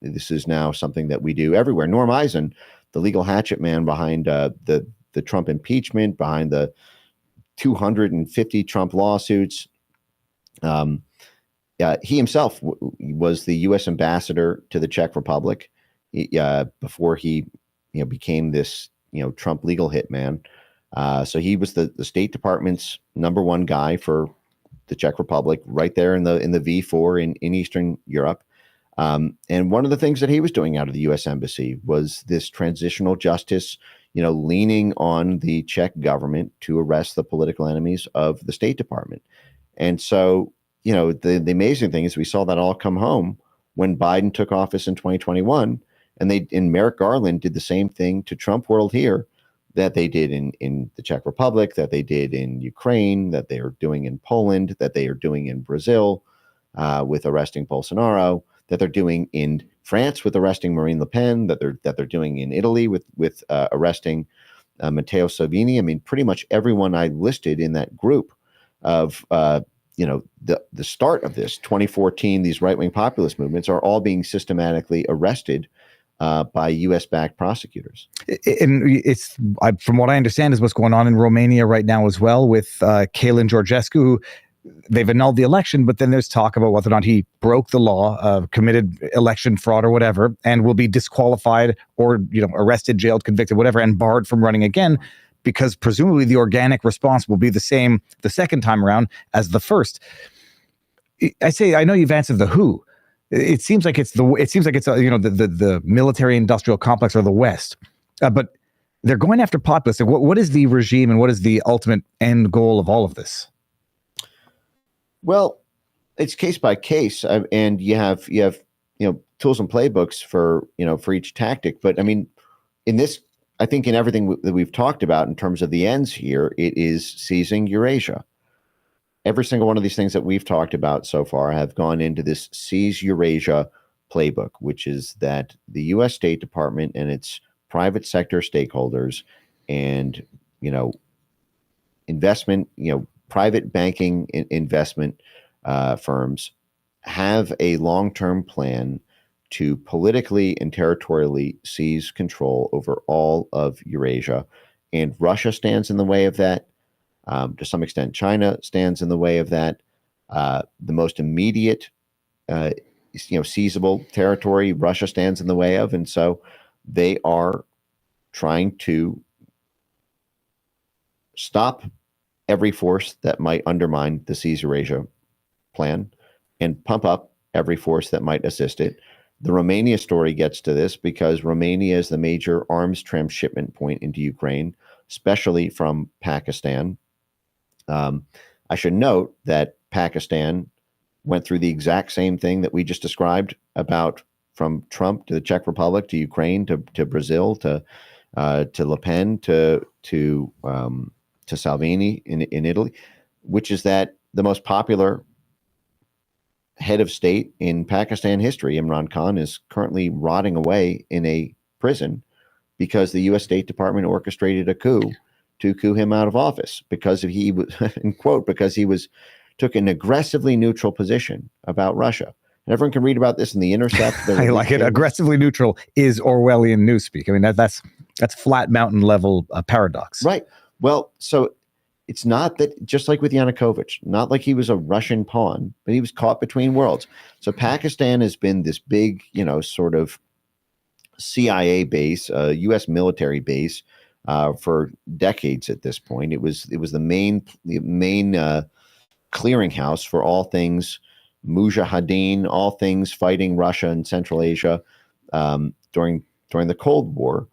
This is now something that we do everywhere. Norm Eisen, the legal hatchet man behind the Trump impeachment, behind the 250 Trump lawsuits, he himself was the U.S. ambassador to the Czech Republic before he became this Trump legal hitman. So he was the State Department's #1 guy for the Czech Republic, right there in the V4 in Eastern Europe. And one of the things that he was doing out of the U.S. Embassy was this transitional justice, leaning on the Czech government to arrest the political enemies of the State Department. And so, the amazing thing is we saw that all come home when Biden took office in 2021, and Merrick Garland did the same thing to Trump world here that they did in the Czech Republic, that they did in Ukraine, that they are doing in Poland, that they are doing in Brazil with arresting Bolsonaro, that they're doing in France with arresting Marine Le Pen, that they're doing in Italy with arresting Matteo Salvini. I mean, pretty much everyone I listed in that group of the start of this 2014, these right-wing populist movements are all being systematically arrested by U.S.-backed prosecutors. And from what I understand, is what's going on in Romania right now as well with Kalin Georgescu, who they've annulled the election, but then there's talk about whether or not he broke the law, committed election fraud or whatever, and will be disqualified or arrested, jailed, convicted, whatever, and barred from running again, because presumably the organic response will be the same the second time around as the first. I know you've answered the who. It seems like it's the military industrial complex or the West, but they're going after populists. What is the regime and what is the ultimate end goal of all of this? Well, it's case by case, and you have tools and playbooks for each tactic. But I mean, in this, I think in everything that we've talked about in terms of the ends here, it is seizing Eurasia. Every single one of these things that we've talked about so far have gone into this seize Eurasia playbook, which is that the U.S. State Department and its private sector stakeholders and investment, private banking investment firms have a long-term plan to politically and territorially seize control over all of Eurasia. And Russia stands in the way of that. To some extent, China stands in the way of that. The most immediate, seizable territory, Russia stands in the way of. And so they are trying to stop every force that might undermine the Seize Eurasia plan and pump up every force that might assist it. The Romania story gets to this because Romania is the major arms transshipment point into Ukraine, especially from Pakistan. I should note that Pakistan went through the exact same thing that we just described about from Trump to the Czech Republic to Ukraine to Brazil to Le Pen to Salvini in Italy, which is that the most popular head of state in Pakistan history, Imran Khan, is currently rotting away in a prison because the U.S. State Department orchestrated a coup to coup him out of office because he was, in quote, because he took an aggressively neutral position about Russia. And everyone can read about this in The Intercept. I like it. Aggressively neutral is Orwellian newspeak. I mean, that's flat mountain level paradox. Right. Well, so it's not that, just like with Yanukovych, not like he was a Russian pawn, but he was caught between worlds. So Pakistan has been this big, sort of CIA base, U.S. military base for decades at this point. It was the main clearinghouse for all things Mujahideen, all things fighting Russia and Central Asia during the Cold War.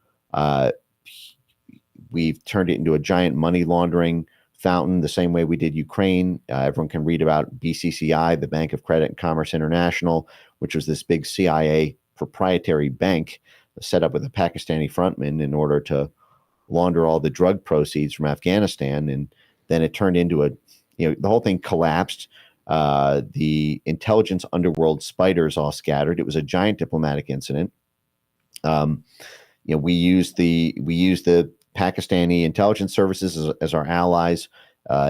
We've turned it into a giant money laundering fountain, the same way we did Ukraine. Everyone can read about BCCI, the Bank of Credit and Commerce International, which was this big CIA proprietary bank set up with a Pakistani frontman in order to launder all the drug proceeds from Afghanistan. And then it turned into the whole thing collapsed. The intelligence underworld spiders all scattered. It was a giant diplomatic incident. We used the Pakistani intelligence services as our allies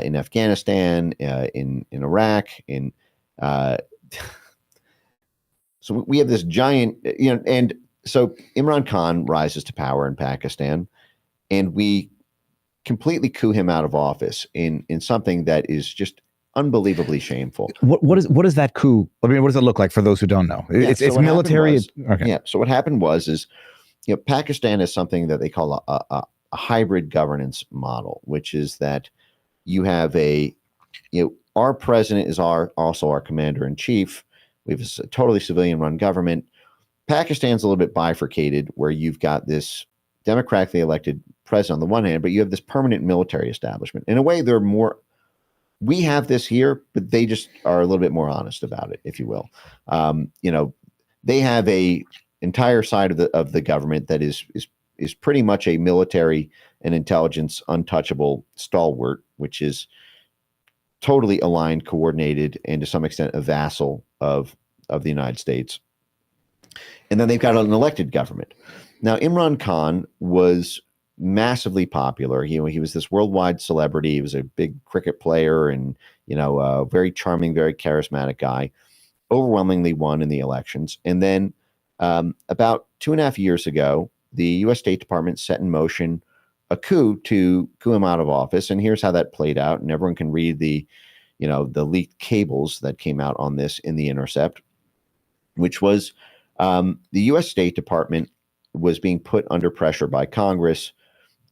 in Afghanistan, in Iraq, so we have this giant, and so Imran Khan rises to power in Pakistan, and we completely coup him out of office in something that is just unbelievably shameful. What is that coup? I mean, what does it look like for those who don't know? It's military. Okay. Yeah. So what happened was Pakistan is something that they call a hybrid governance model, which is that you have our president is also our commander in chief. We have a totally civilian run government. Pakistan's a little bit bifurcated, where you've got this democratically elected president on the one hand, but you have this permanent military establishment. In a way, they're more. We have this here, but they just are a little bit more honest about it, if you will. They have a entire side of the government that is pretty much a military and intelligence untouchable stalwart, which is totally aligned, coordinated, and to some extent a vassal of the United States. And then they've got an elected government. Now, Imran Khan was massively popular. He was this worldwide celebrity. He was a big cricket player and, a very charming, very charismatic guy, overwhelmingly won in the elections. And then about 2.5 years ago, the U.S. State Department set in motion a coup to coup him out of office. And here's how that played out. And everyone can read the leaked cables that came out on this in The Intercept, which was the U.S. State Department was being put under pressure by Congress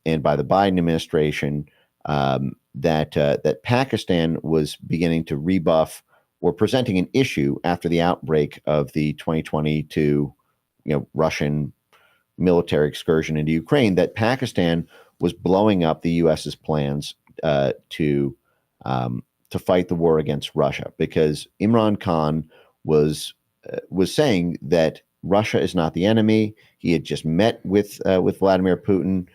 and by the Biden administration that Pakistan was beginning to rebuff or presenting an issue after the outbreak of the 2022 Russian military excursion into Ukraine, that Pakistan was blowing up the U.S.'s plans to fight the war against Russia, because Imran Khan was saying that Russia is not the enemy. He had just met with Vladimir Putin.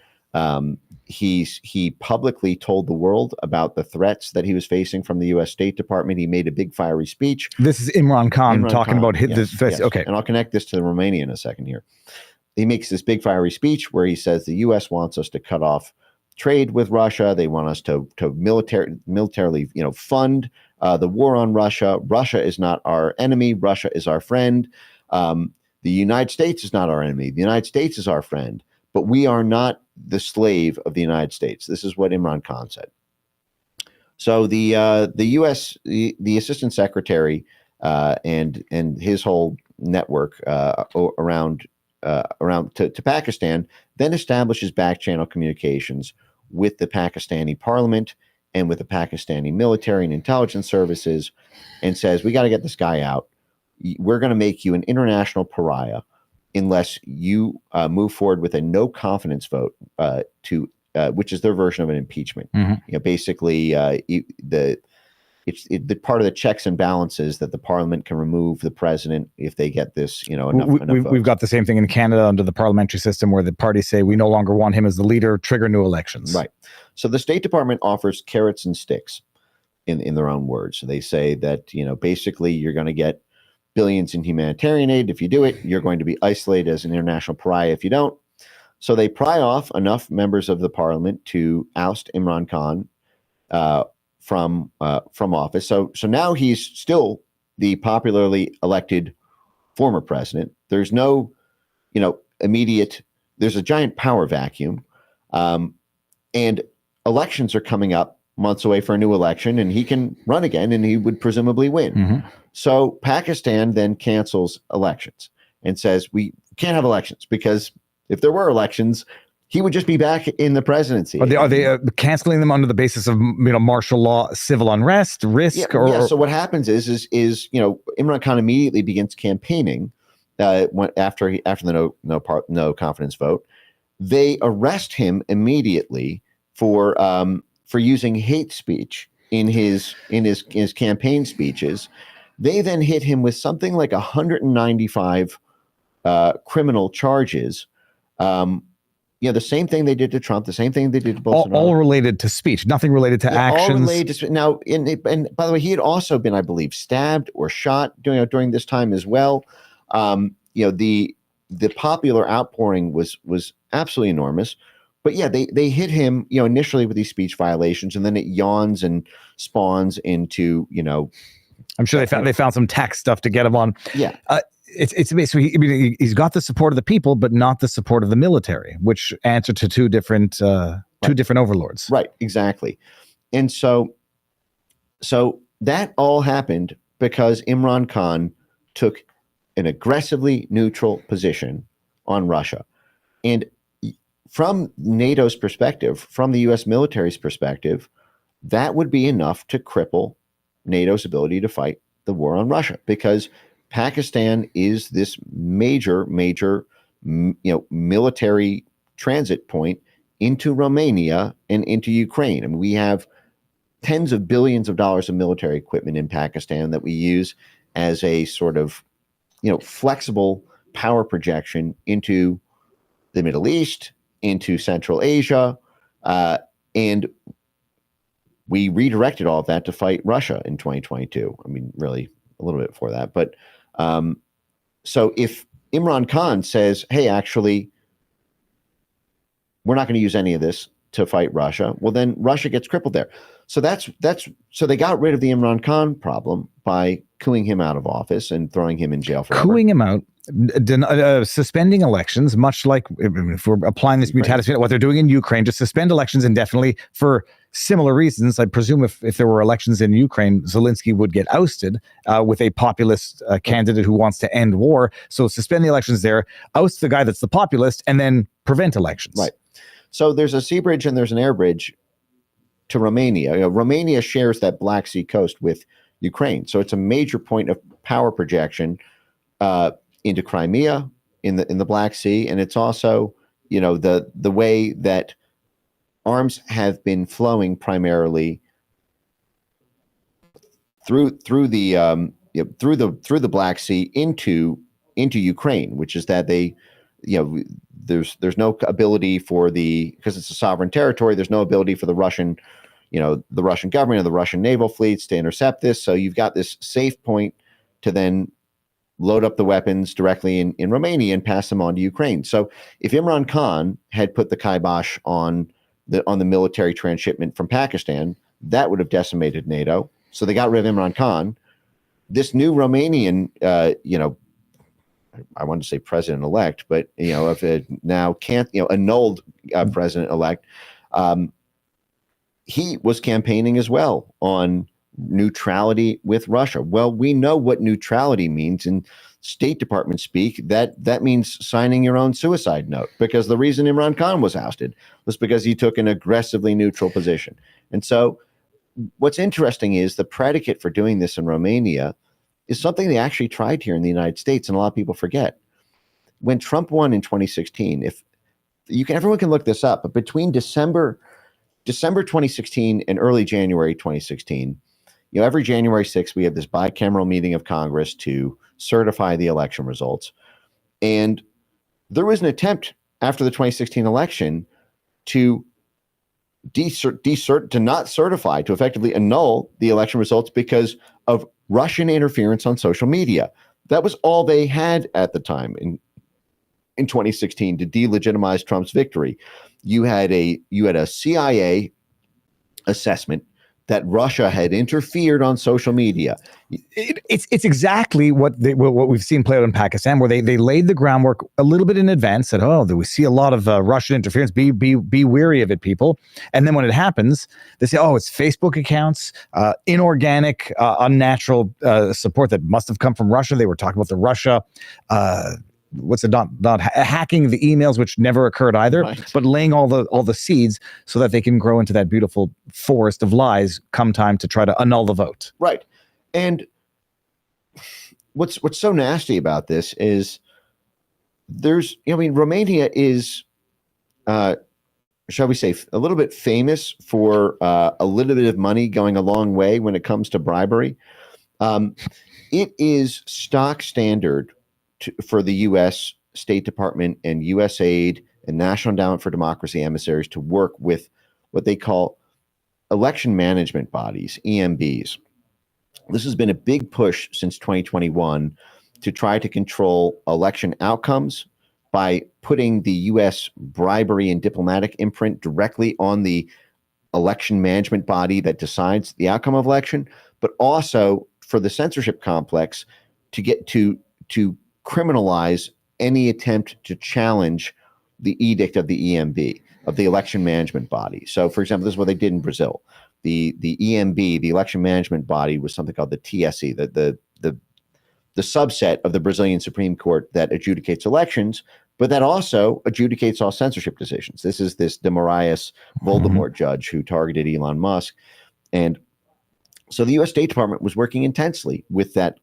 He publicly told the world about the threats that he was facing from the U.S. State Department. He made a big fiery speech. This is Imran Khan talking about yes. Okay. And I'll connect this to Romania in a second here. He makes this big fiery speech where he says the U.S. wants us to cut off trade with Russia. They want us to militarily, fund the war on Russia. Russia is not our enemy. Russia is our friend. The United States is not our enemy. The United States is our friend, but we are not the slave of the United States. This is what Imran Khan said. So the U.S. the Assistant Secretary and his whole network around to Pakistan then establishes back channel communications with the Pakistani parliament and with the Pakistani military and intelligence services, and says, we got to get this guy out. We're going to make you an international pariah unless you move forward with a no confidence vote which is their version of an impeachment. Mm-hmm. Basically, it's the part of the checks and balances that the parliament can remove the president if they get this, enough we've got the same thing in Canada under the parliamentary system, where the parties say we no longer want him as the leader, trigger new elections. Right. So the State Department offers carrots and sticks in their own words. So they say that, basically you're going to get billions in humanitarian aid if you do it. You're going to be isolated as an international pariah if you don't. So they pry off enough members of the parliament to oust Imran Khan from office. So now he's still the popularly elected former president. There's no, immediate. There's a giant power vacuum, and elections are coming up months away for a new election, and he can run again, and he would presumably win. Mm-hmm. So Pakistan then cancels elections and says we can't have elections, because if there were elections, he would just be back in the presidency. Are they canceling them under the basis of martial law, civil unrest, risk? Yeah. So what happens is Imran Khan immediately begins campaigning after the no confidence vote. They arrest him immediately for using hate speech in his campaign speeches. They then hit him with something like 195 criminal charges The same thing they did to Trump, the same thing they did to Bolsonaro. All related to speech, nothing related to actions. All related to now. And by the way, he had also been, I believe, stabbed or shot during this time as well. The popular outpouring was absolutely enormous. But yeah, they hit him, initially with these speech violations, and then it yawns and spawns into, I'm sure they found some tax stuff to get him on. Yeah. It's basically, he's got the support of the people, but not the support of the military, which answer to two different overlords. Right, exactly. And so that all happened because Imran Khan took an aggressively neutral position on Russia. And from NATO's perspective, from the U.S. military's perspective, that would be enough to cripple NATO's ability to fight the war on Russia, because Pakistan is this major, military transit point into Romania and into Ukraine. I mean, we have tens of billions of dollars of military equipment in Pakistan that we use as a sort of, flexible power projection into the Middle East, into Central Asia, and we redirected all of that to fight Russia in 2022. I mean, really a little bit before that. But so if Imran Khan says, hey, actually, we're not going to use any of this to fight Russia, well, then Russia gets crippled there. So so they got rid of the Imran Khan problem by cooing him out of office and throwing him in jail forever. Cooing him out, suspending elections, much like if we're applying this mutatis, what they're doing in Ukraine, just suspend elections indefinitely for similar reasons. I presume if there were elections in Ukraine, Zelensky would get ousted with a populist candidate who wants to end war. So suspend the elections there, oust the guy that's the populist, and then prevent elections. Right. So there's a sea bridge and there's an air bridge to Romania. Romania shares that Black Sea coast with Ukraine. So it's a major point of power projection into Crimea in the Black Sea. And it's also, the way that arms have been flowing primarily through the Black Sea into Ukraine, which is that they, there's no ability because it's a sovereign territory, there's no ability for the Russian government or the Russian naval fleets to intercept this. So you've got this safe point to then load up the weapons directly in Romania and pass them on to Ukraine. So if Imran Khan had put the kibosh on the military transshipment from Pakistan, that would have decimated NATO. So they got rid of Imran Khan. This new Romanian, I wanted to say president-elect, but if it now can't, annulled president-elect, he was campaigning as well on neutrality with Russia. Well, we know what neutrality means in State Department speak. That means signing your own suicide note, because the reason Imran Khan was ousted was because he took an aggressively neutral position. And so what's interesting is the predicate for doing this in Romania is something they actually tried here in the United States, and a lot of people forget. When Trump won in 2016, everyone can look this up, but between December 2016 and early January 2016, every January 6th, we have this bicameral meeting of Congress to certify the election results. And there was an attempt after the 2016 election to to not certify, to effectively annul the election results because of Russian interference on social media. That was all they had at the time in 2016 to delegitimize Trump's victory. You had a CIA assessment that Russia had interfered on social media. It's exactly what we've seen play out in Pakistan, where they laid the groundwork a little bit in advance. Said, we see a lot of Russian interference. Be wary of it, people. And then when it happens, they say, it's Facebook accounts, inorganic, unnatural support that must have come from Russia. They were talking about the Russia. Not hacking the emails, which never occurred either, right, but laying all the seeds so that they can grow into that beautiful forest of lies come time to try to annul the vote. Right. And what's so nasty about this is Romania is, shall we say, a little bit famous for a little bit of money going a long way when it comes to bribery. It is stock standard for the U.S. State Department and USAID and National Endowment for Democracy emissaries to work with what they call election management bodies, EMBs. This has been a big push since 2021 to try to control election outcomes by putting the U.S. bribery and diplomatic imprint directly on the election management body that decides the outcome of election, but also for the censorship complex to get to criminalize any attempt to challenge the edict of the EMB, of the election management body. So, for example, this is what they did in Brazil. The EMB, the election management body, was something called the TSE, the subset of the Brazilian Supreme Court that adjudicates elections, but that also adjudicates all censorship decisions. This is this de Moraes Voldemort judge who targeted Elon Musk. And so the U.S. State Department was working intensely with that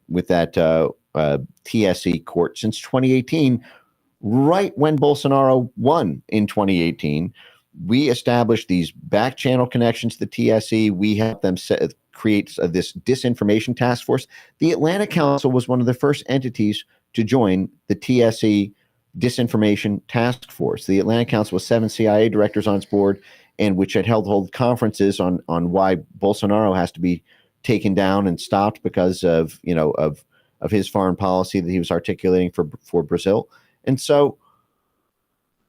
TSE court since 2018, right when Bolsonaro won in 2018. We established these back channel connections to the TSE. We helped them create this disinformation task force. The Atlantic Council was one of the first entities to join the TSE disinformation task force. The Atlantic Council was 7 CIA directors on its board, and which had hold conferences on why Bolsonaro has to be taken down and stopped because of his foreign policy that he was articulating for Brazil. And so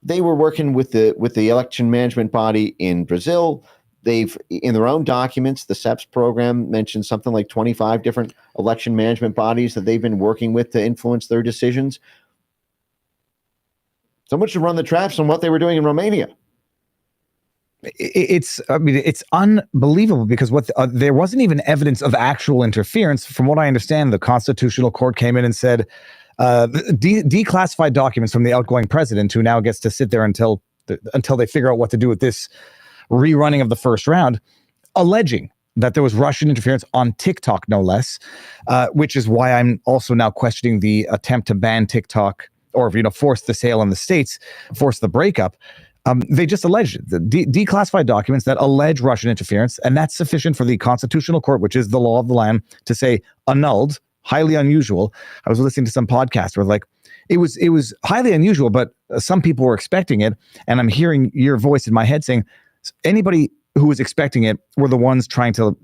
they were working with the election management body in Brazil. They've, in their own documents, the CEPS program mentions something like 25 different election management bodies that they've been working with to influence their decisions. So much to run the traps on what they were doing in Romania. It's unbelievable because there wasn't even evidence of actual interference. From what I understand, the Constitutional Court came in and said declassified documents from the outgoing president, who now gets to sit there until they figure out what to do with this rerunning of the first round, alleging that there was Russian interference on TikTok, no less, which is why I'm also now questioning the attempt to ban TikTok or force the sale in the States, force the breakup. They just alleged the declassified documents that allege Russian interference, and that's sufficient for the Constitutional Court, which is the law of the land, to say annulled. Highly unusual. I was listening to some podcast where it was highly unusual, but some people were expecting it, and I'm hearing your voice in my head saying anybody who was expecting it were the ones trying to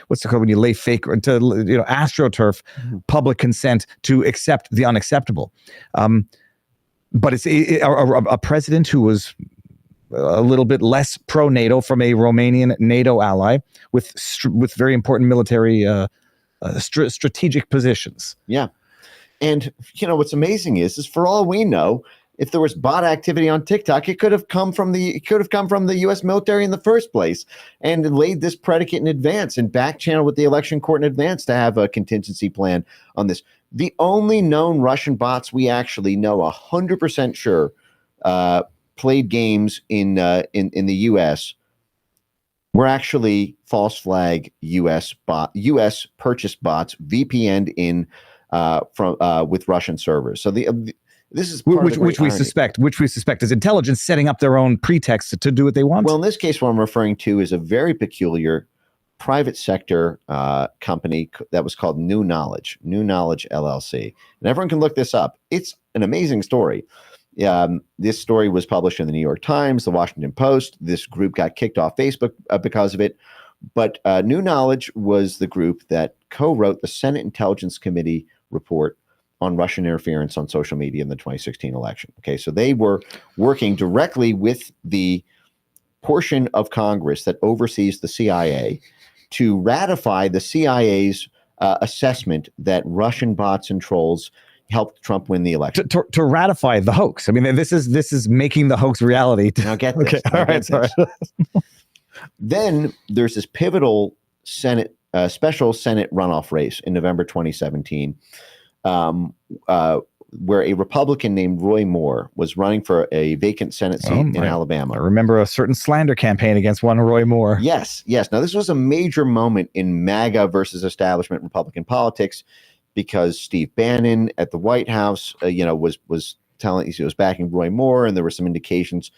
what's it called when you lay fake or to astroturf public consent to accept the unacceptable. But it's a president who was a little bit less pro-NATO from a Romanian NATO ally with very important military strategic positions. Yeah. And, what's amazing is for all we know, if there was bot activity on TikTok, it could have come from the U.S. military in the first place and laid this predicate in advance and back channel with the election court in advance to have a contingency plan on this. The only known Russian bots we actually know 100% sure played games in the U.S. were actually false flag U.S. purchased bots VPN'd in with Russian servers. So this is which we suspect is intelligence setting up their own pretext to do what they want. Well, in this case, what I'm referring to is a very peculiar private sector company that was called New Knowledge LLC. And everyone can look this up. It's an amazing story. This story was published in the New York Times, the Washington Post. This group got kicked off Facebook because of it. But New Knowledge was the group that co-wrote the Senate Intelligence Committee report on Russian interference on social media in the 2016 election. Okay, so they were working directly with the portion of Congress that oversees the CIA to ratify the CIA's assessment that Russian bots and trolls helped Trump win the election. To ratify the hoax. I mean, this is making the hoax reality. Now get this. Okay, all right, sorry. Then there's this pivotal Senate special Senate runoff race in November 2017, where a Republican named Roy Moore was running for a vacant Senate seat in Alabama. I remember a certain slander campaign against one Roy Moore. Yes. Now, this was a major moment in MAGA versus establishment Republican politics because Steve Bannon at the White House, was telling he was backing Roy Moore, and there were some indications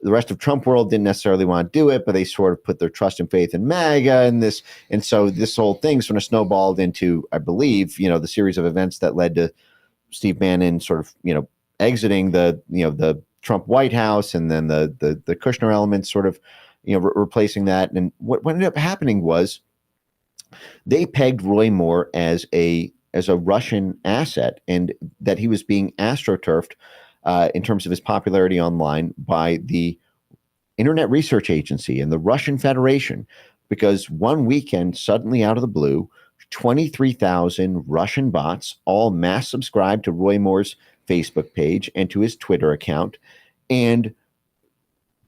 the rest of Trump world didn't necessarily want to do it, but they sort of put their trust and faith in MAGA and so this whole thing sort of snowballed into, I believe, the series of events that led to Steve Bannon sort of, exiting the Trump White House, and then the Kushner elements sort of replacing that. And what ended up happening was they pegged Roy Moore as a Russian asset, and that he was being astroturfed in terms of his popularity online by the Internet Research Agency and the Russian Federation, because one weekend, suddenly out of the blue, 23,000 Russian bots all mass subscribed to Roy Moore's Facebook page and to his Twitter account, and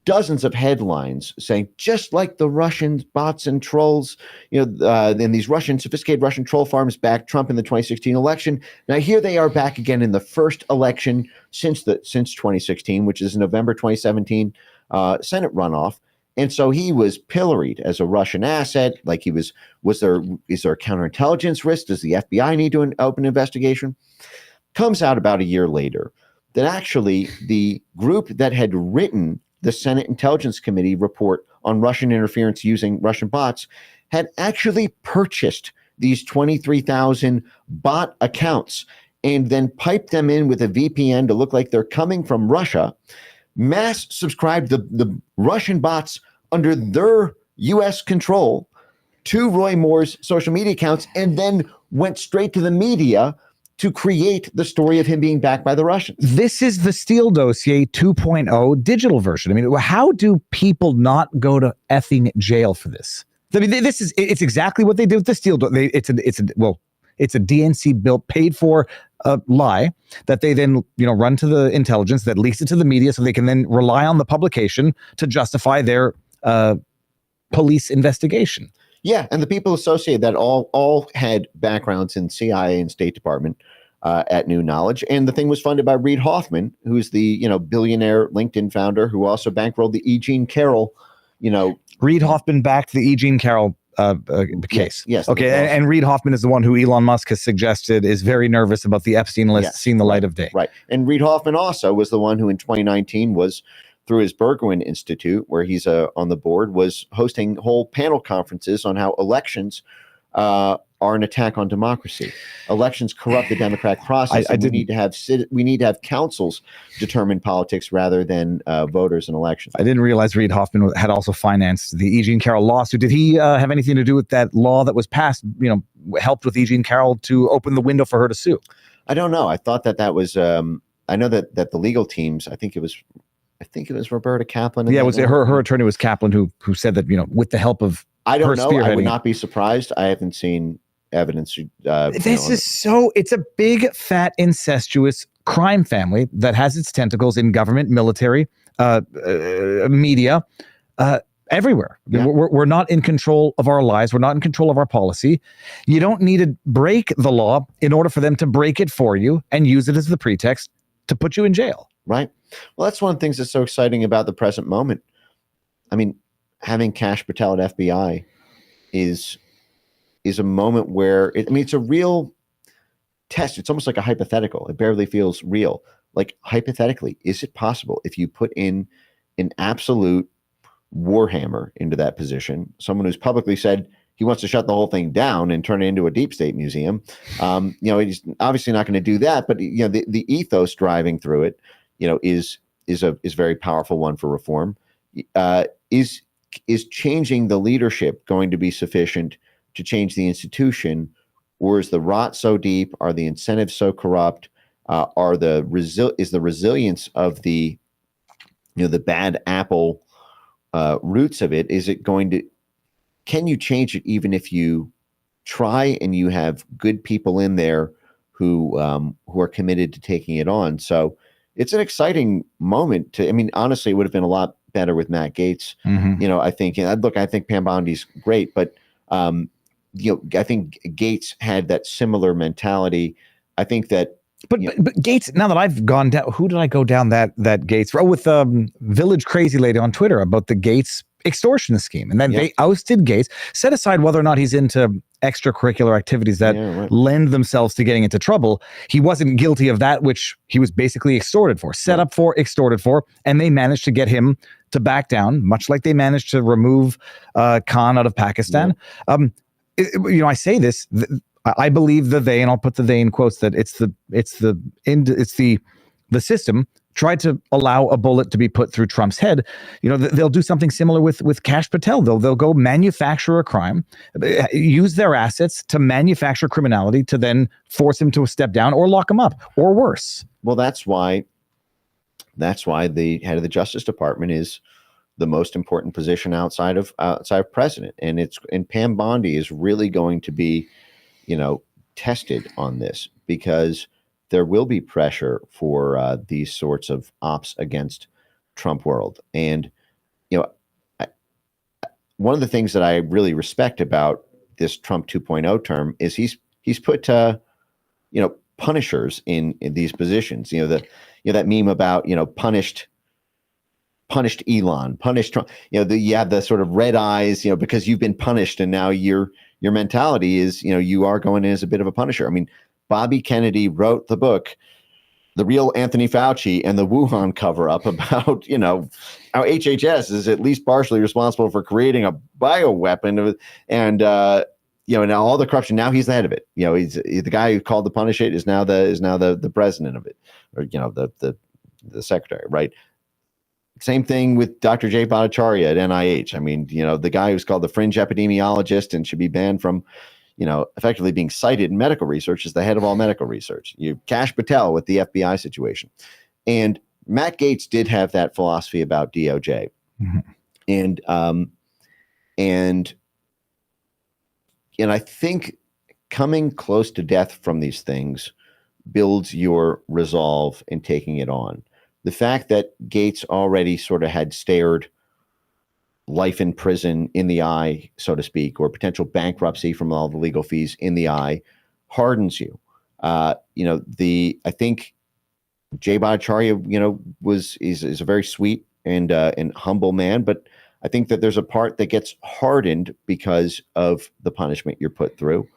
dozens of headlines saying, just like the Russian bots and trolls, and these sophisticated Russian troll farms backed Trump in the 2016 election. Now here they are back again in the first election since 2016, which is November 2017 Senate runoff. And so he was pilloried as a Russian asset. Like is there a counterintelligence risk? Does the FBI need to open an investigation? Comes out about a year later that actually the group that had written the Senate Intelligence Committee report on Russian interference using Russian bots had actually purchased these 23,000 bot accounts and then piped them in with a VPN to look like they're coming from Russia, mass subscribed the Russian bots under their U.S. control to Roy Moore's social media accounts, and then went straight to the media to create the story of him being backed by the Russians. This is the Steele dossier 2.0 digital version. I mean, how do people not go to effing jail for this? I mean, it's exactly what they did with the Steele. It's a DNC built, paid for lie that they then run to the intelligence that leaks it to the media, so they can then rely on the publication to justify their police investigation. Yeah, and the people associated that all had backgrounds in CIA and State Department at New Knowledge, and the thing was funded by Reid Hoffman, who's the billionaire LinkedIn founder who also bankrolled the E. Jean Carroll. Reid Hoffman backed the E. Jean Carroll case. Yes. Okay, and Reid Hoffman is the one who Elon Musk has suggested is very nervous about the Epstein list seeing the light of day. Right, and Reid Hoffman also was the one who in 2019 was, through his Bergwin Institute, where he's on the board, was hosting whole panel conferences on how elections are an attack on democracy. Elections corrupt the democratic process. We need to have councils determine politics rather than voters in elections. I didn't realize Reid Hoffman had also financed the E. Jean Carroll lawsuit. Did he have anything to do with that law that was passed? Helped with E. Jean Carroll to open the window for her to sue? I don't know. I thought that was. I know that the legal teams. I think it was Roberta Kaplan. Yeah, was it her attorney was Kaplan who said that with the help of I don't know. I would not be surprised. I haven't seen evidence. It's a big, fat, incestuous crime family that has its tentacles in government, military, media, everywhere. Yeah. We're not in control of our lives. We're not in control of our policy. You don't need to break the law in order for them to break it for you and use it as the pretext to put you in jail. Right. Well, that's one of the things that's so exciting about the present moment. I mean, having Kash Patel at FBI is a moment where it's a real test. It's almost like a hypothetical. It barely feels real. Like, hypothetically, is it possible if you put in an absolute warhammer into that position, someone who's publicly said he wants to shut the whole thing down and turn it into a deep state museum? He's obviously not going to do that, but the ethos driving through it, is very powerful one for reform. Is changing the leadership going to be sufficient to change the institution, or is the rot so deep? Are the incentives so corrupt? Is the resilience of the bad apple roots of it? Is it going to? Can you change it even if you try and you have good people in there who are committed to taking it on? So it's an exciting moment. Honestly, it would have been a lot better with Matt Gaetz. Mm-hmm. I think Pam Bondi's great, but I think Gaetz had that similar mentality. I think that. But Gaetz, now that I've gone down, who did I go down that Gaetz? With Village Crazy Lady on Twitter about the Gaetz extortion scheme. And then they ousted Gaetz, set aside whether or not he's into extracurricular activities that lend themselves to getting into trouble. He wasn't guilty of that, which he was basically extorted for, set up for, extorted for, and they managed to get him to back down, much like they managed to remove Khan out of Pakistan. I say this, I believe and I'll put the they in quotes, that it's the the system tried to allow a bullet to be put through Trump's head, they'll do something similar with Kash Patel. They'll go manufacture a crime, use their assets to manufacture criminality to then force him to step down or lock him up or worse. Well, that's why the head of the Justice Department is the most important position outside of president, and Pam Bondi is really going to be, tested on this, because there will be pressure for these sorts of ops against Trump world. And one of the things that I really respect about this Trump 2.0 term is he's put punishers in these positions. That meme about punished Elon, punished Trump. You have the sort of red eyes, because you've been punished, and now your mentality is, you are going in as a bit of a punisher. I mean, Bobby Kennedy wrote the book, The Real Anthony Fauci and the Wuhan Cover-Up, about, how HHS is at least partially responsible for creating a bioweapon, and now all the corruption. Now he's the head of it. He's the guy who called to punish it is now the president of it, or the secretary, right? Same thing with Dr. Jay Bhattacharya at NIH. I mean, the guy who's called the fringe epidemiologist and should be banned from, effectively being cited in medical research, is the head of all medical research. Kash Patel with the FBI situation. And Matt Gaetz did have that philosophy about DOJ. Mm-hmm. And I think coming close to death from these things builds your resolve in taking it on. The fact that Gaetz already sort of had stared life in prison in the eye, so to speak, or potential bankruptcy from all the legal fees in the eye, hardens you. I think Jay Bhattacharya, is a very sweet and humble man, but I think that there's a part that gets hardened because of the punishment you're put through.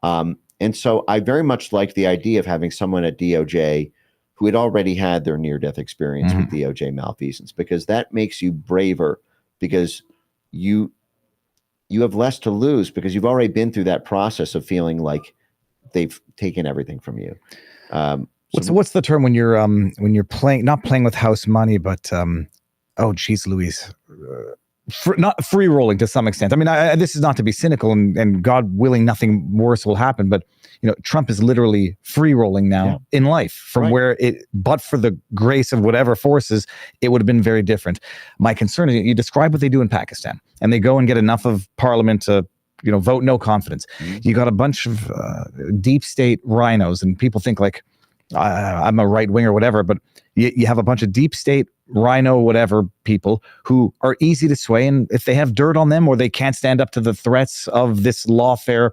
And so I very much like the idea of having someone at DOJ who had already had their near-death experience with DOJ malfeasance, because that makes you braver, because you have less to lose, because you've already been through that process of feeling like they've taken everything from you. What's the term when you're playing, not playing with house money, but oh geez Louise, not free rolling to some extent. I mean, this is not to be cynical, and God willing, nothing worse will happen. But Trump is literally free rolling now in life from where but for the grace of whatever forces, it would have been very different. My concern is, you describe what they do in Pakistan, and they go and get enough of parliament to vote no confidence. You got a bunch of deep state rhinos, and people think like I'm a right wing or whatever, but you have a bunch of deep state rhino whatever people who are easy to sway, and if they have dirt on them or they can't stand up to the threats of this lawfare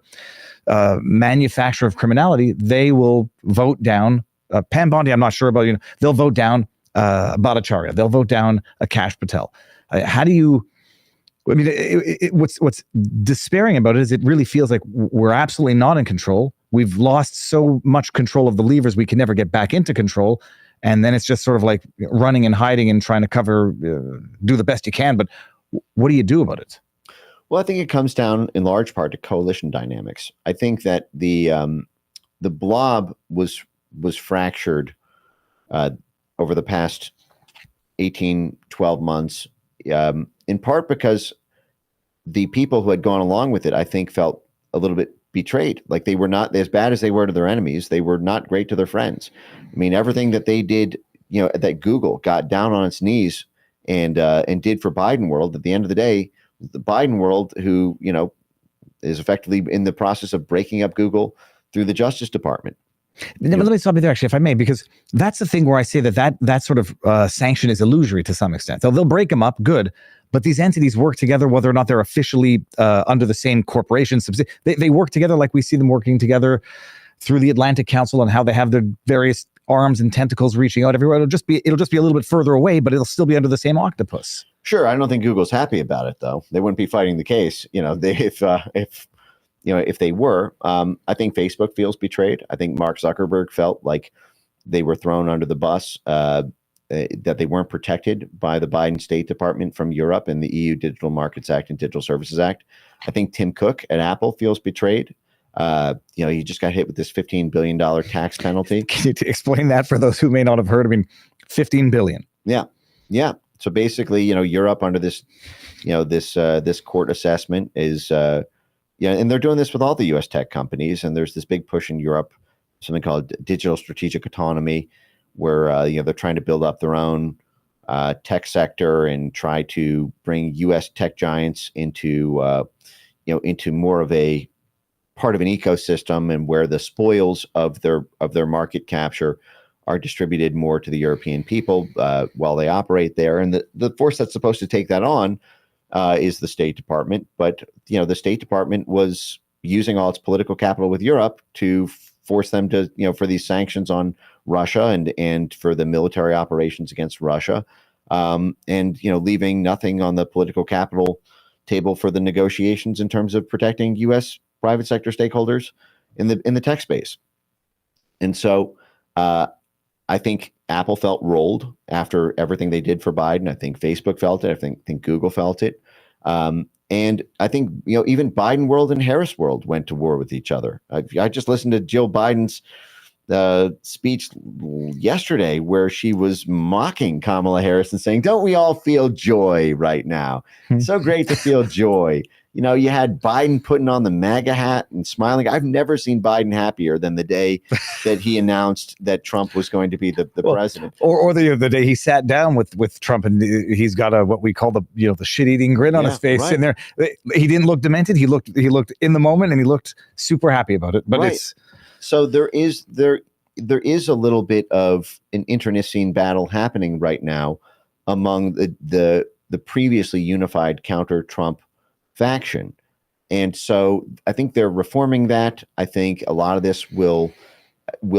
manufacturer of criminality, they will vote down Pam Bondi. I'm not sure about, they'll vote down Bhattacharya, they'll vote down Kash Patel. How do you, I mean, what's despairing about it is it really feels like we're absolutely not in control. We've lost so much control of the levers, we can never get back into control. And then it's just sort of like running and hiding and trying to cover, do the best you can. But what do you do about it? Well, I think it comes down in large part to coalition dynamics. I think that the blob was fractured over the past 18, 12 months, in part because the people who had gone along with it, I think, felt a little bit betrayed. Like they were not as bad as they were to their enemies. They were not great to their friends. I mean, everything that they did, that Google got down on its knees and did for Biden world, at the end of the day, the Biden world, who, is effectively in the process of breaking up Google through the Justice Department. Let me stop you there, actually, if I may, because that's the thing where I say that sort of sanction is illusory to some extent. They'll break them up, good, but these entities work together, whether or not they're officially under the same corporation. They work together like we see them working together through the Atlantic Council, and how they have their various arms and tentacles reaching out everywhere. It'll just be a little bit further away, but it'll still be under the same octopus. Sure, I don't think Google's happy about it, though. They wouldn't be fighting the case, if they were. I think Facebook feels betrayed. I think Mark Zuckerberg felt like they were thrown under the bus, that they weren't protected by the Biden State Department from Europe and the EU Digital Markets Act and Digital Services Act. I think Tim Cook at Apple feels betrayed. He just got hit with this $15 billion tax penalty. Can you explain that for those who may not have heard? I mean, 15 billion. Yeah. So basically, Europe under this, this court assessment is, and they're doing this with all the U.S. tech companies. And there's this big push in Europe, something called digital strategic autonomy, where they're trying to build up their own tech sector and try to bring U.S. tech giants into more of a part of an ecosystem, and where the spoils of their market capture are distributed more to the European people while they operate there. And the force that's supposed to take that on is the State Department. But the State Department was using all its political capital with Europe to force them to, for these sanctions on Russia and for the military operations against Russia, and leaving nothing on the political capital table for the negotiations in terms of protecting U.S. private sector stakeholders in the tech space. And so I think Apple felt rolled after everything they did for Biden. I think Facebook felt it. I think Google felt it. And I think, even Biden world and Harris world went to war with each other. I just listened to Jill Biden's speech yesterday, where she was mocking Kamala Harris and saying, "Don't we all feel joy right now? It's so great to feel joy." You had Biden putting on the MAGA hat and smiling. I've never seen Biden happier than the day that he announced that Trump was going to be the president. Or the day he sat down with Trump, and he's got what we call the shit-eating grin on his face. Right. In there, he didn't look demented. He looked in the moment, and he looked super happy about it. But it's so there is a little bit of an internecine battle happening right now among the previously unified counter-Trump faction. And so I think they're reforming that. I think a lot of this will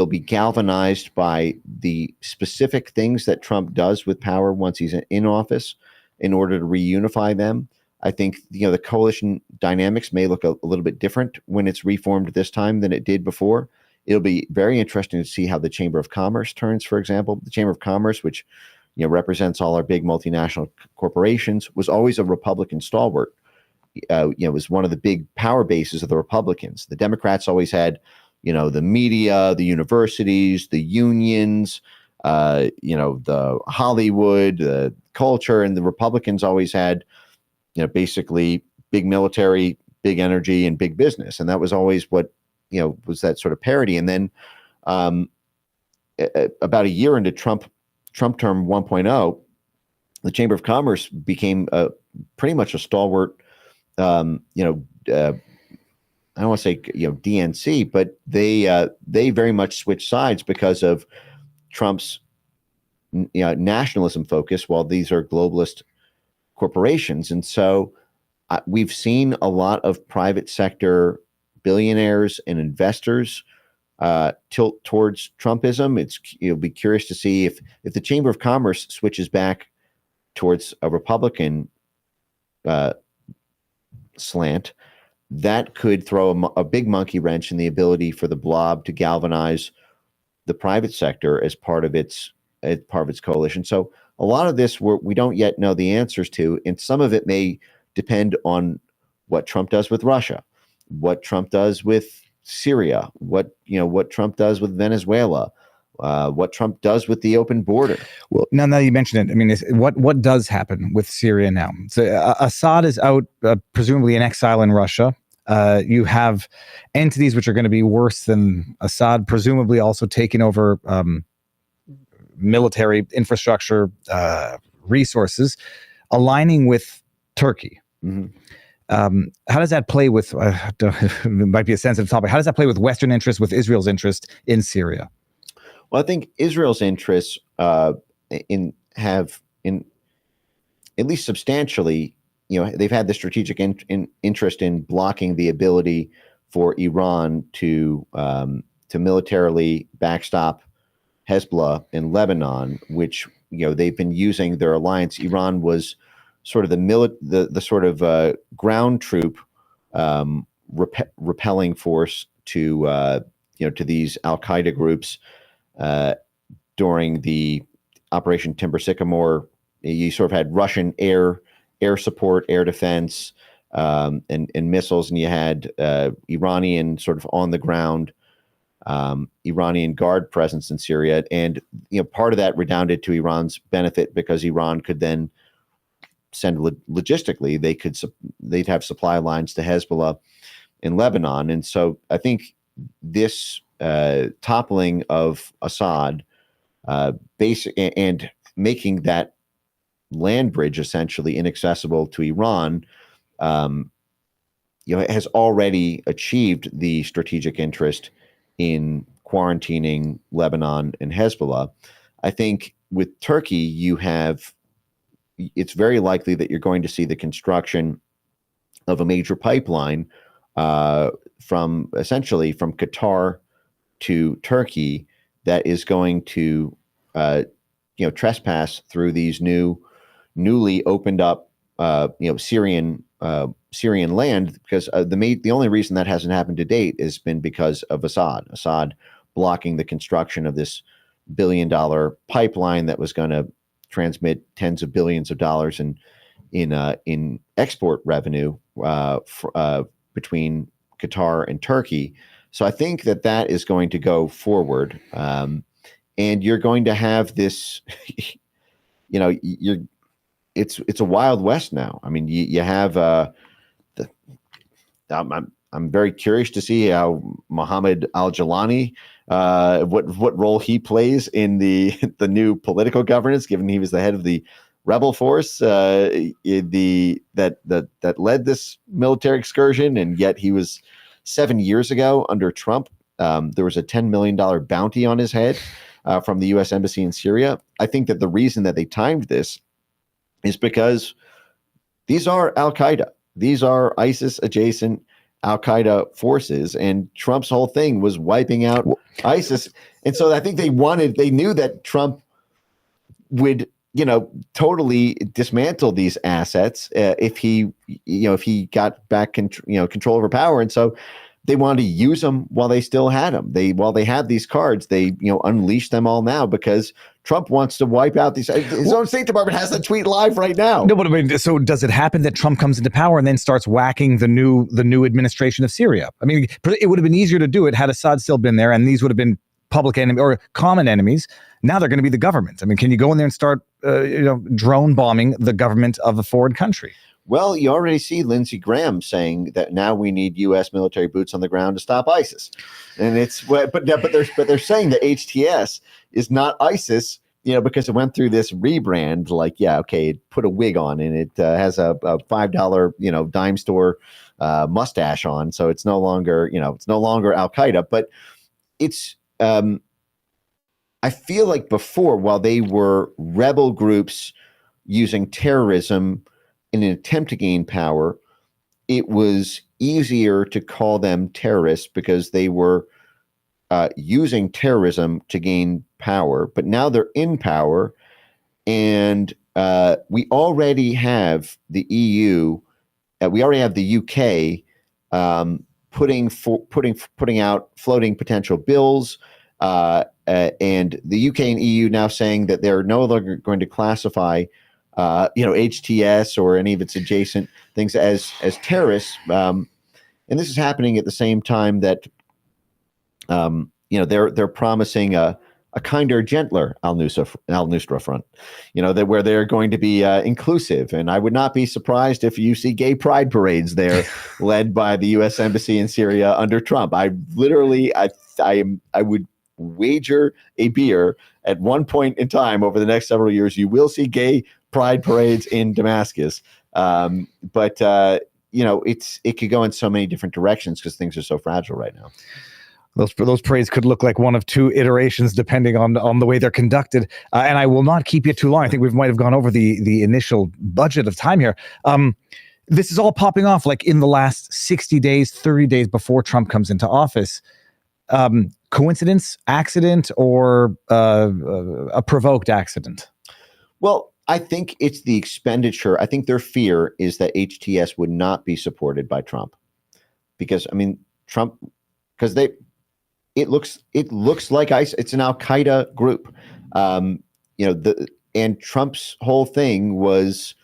be galvanized by the specific things that Trump does with power once he's in office in order to reunify them. I think, the coalition dynamics may look a little bit different when it's reformed this time than it did before. It'll be very interesting to see how the Chamber of Commerce turns, for example. The Chamber of Commerce, which represents all our big multinational corporations, was always a Republican stalwart. Was one of the big power bases of the Republicans. The Democrats always had, the media, the universities, the unions, the Hollywood, the culture, and the Republicans always had, basically big military, big energy, and big business. And that was always what, was that sort of parity. And then about a year into Trump term 1.0, the Chamber of Commerce became pretty much a stalwart. I don't want to say DNC, but they very much switched sides because of Trump's nationalism focus, while these are globalist corporations. And so we've seen a lot of private sector billionaires and investors tilt towards Trumpism. You'll be curious to see if the Chamber of Commerce switches back towards a Republican slant. That could throw a big monkey wrench in the ability for the blob to galvanize the private sector as part of its coalition. So a lot of this we don't yet know the answers to, and some of it may depend on what Trump does with Russia, what Trump does with Syria, what Trump does with Venezuela, what Trump does with the open border. Well, now you mention it, I mean, what does happen with Syria now? So Assad is out, presumably in exile in Russia. You have entities which are going to be worse than Assad, presumably also taking over military infrastructure, resources, aligning with Turkey. Mm-hmm. How does that play with, it might be a sensitive topic, how does that play with Western interests, with Israel's interest in Syria? Well, I think Israel's interests have at least substantially, they've had the strategic interest in blocking the ability for Iran to militarily backstop Hezbollah in Lebanon, which they've been using their alliance. Iran was sort of the sort of ground troop repelling force to these Al Qaeda groups during the Operation Timber Sycamore. You sort of had Russian air support, air defense, and missiles, and you had Iranian sort of on the ground Iranian Guard presence in Syria, and part of that redounded to Iran's benefit because Iran could then send logistically they'd have supply lines to Hezbollah in Lebanon, and so I think this toppling of Assad, and making that land bridge essentially inaccessible to Iran, has already achieved the strategic interest in quarantining Lebanon and Hezbollah. I think with Turkey, it's very likely that you're going to see the construction of a major pipeline from Qatar to Turkey that is going to trespass through these newly opened up Syrian land, because the only reason that hasn't happened to date has been because of Assad blocking the construction of this billion-dollar pipeline that was going to transmit tens of billions of dollars in export revenue between Qatar and Turkey. So I think that is going to go forward, and you're going to have this. It's a Wild West now. I mean, you have. I'm very curious to see how Mohammed al-Jalani, what role he plays in the new political governance, given he was the head of the rebel force that led this military excursion, and yet he was 7 years ago under Trump. There was a $10 million bounty on his head from the U.S. Embassy in Syria. I think that the reason that they timed this is because these are Al-Qaeda. These are ISIS-adjacent Al-Qaeda forces, and Trump's whole thing was wiping out ISIS. And so I think they knew that Trump would, totally dismantle these assets if he got back control over power. And so they wanted to use them while they still had them. While they had these cards, they unleash them all now because Trump wants to wipe out these. His own State Department has the tweet live right now. No, but I mean, so does it happen that Trump comes into power and then starts whacking the new administration of Syria? I mean, it would have been easier to do it had Assad still been there, and these would have been public enemy or common enemies. Now they're going to be the government. I mean, can you go in there and start drone bombing the government of a foreign country? Well, you already see Lindsey Graham saying that now we need U.S. military boots on the ground to stop ISIS, and but they're saying that HTS is not ISIS, because it went through this rebrand. Like, it put a wig on and it has a $5 dime store mustache on, so it's no longer Al Qaeda. But it's I feel like before, while they were rebel groups using terrorism in an attempt to gain power, it was easier to call them terrorists because they were using terrorism to gain power. But now they're in power, and we already have the EU, we already have the UK putting out floating potential bills, and the UK and EU now saying that they're no longer going to classify HTS or any of its adjacent things as terrorists. And this is happening at the same time that, they're promising a kinder, gentler al-Nusra front, that where they're going to be inclusive. And I would not be surprised if you see gay pride parades there led by the U.S. Embassy in Syria under Trump. I would wager a beer at one point in time over the next several years, you will see gay pride parades in Damascus. But it could go in so many different directions because things are so fragile right now. Those parades could look like one of two iterations depending on the way they're conducted. And I will not keep you too long. I think we might have gone over the initial budget of time here. This is all popping off like in the last 60 days, 30 days before Trump comes into office. Coincidence, accident, or a provoked accident? Well, I think it's the expenditure. I think their fear is that HTS would not be supported by Trump because, it looks like ISIS. It's an Al-Qaeda group, and Trump's whole thing was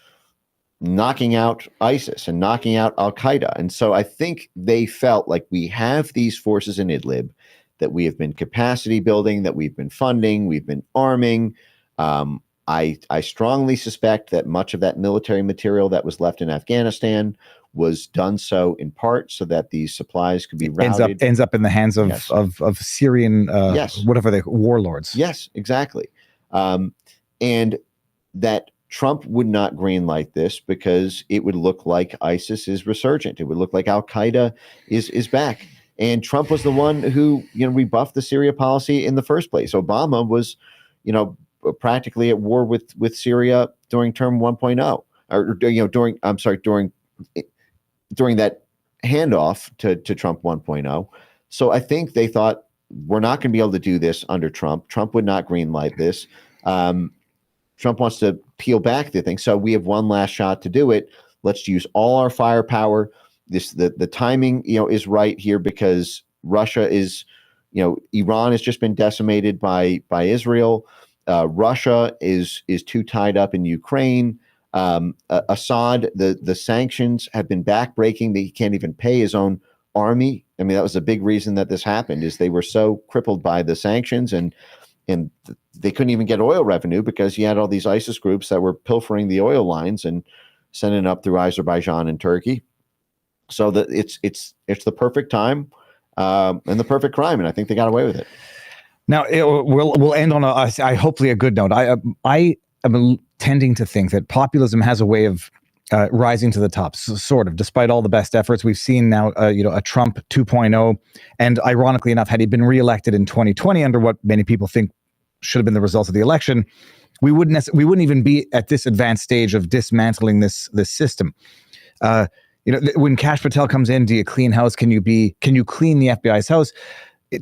knocking out ISIS and knocking out Al-Qaeda. And so I think they felt like we have these forces in Idlib that we have been capacity building, that we've been funding, we've been arming. I strongly suspect that much of that military material that was left in Afghanistan was done so in part so that these supplies could be routed. Ends up in the hands of Syrian, whatever they warlords. Yes, exactly. And that Trump would not greenlight this because it would look like ISIS is resurgent. It would look like Al-Qaeda is back. And Trump was the one who, rebuffed the Syria policy in the first place. Obama was, practically at war with Syria during term 1.0, or during that handoff to Trump 1.0. So I think they thought we're not going to be able to do this under Trump. Trump would not greenlight this. Trump wants to peel back the thing. So we have one last shot to do it. Let's use all our firepower. The timing, is right here because Russia is, Iran has just been decimated by Israel. Russia is too tied up in Ukraine. Assad, the sanctions have been backbreaking. He can't even pay his own army. I mean, that was a big reason that this happened, is they were so crippled by the sanctions and they couldn't even get oil revenue because you had all these ISIS groups that were pilfering the oil lines and sending it up through Azerbaijan and Turkey. So that it's the perfect time and the perfect crime, and I think they got away with it. Now we'll end on hopefully a good note. I am tending to think that populism has a way of rising to the top, sort of, despite all the best efforts. We've seen now, a Trump 2.0, and ironically enough, had he been reelected in 2020 under what many people think should have been the results of the election, we wouldn't even be at this advanced stage of dismantling this system. When Kash Patel comes in, do you clean house? Can you clean the FBI's house?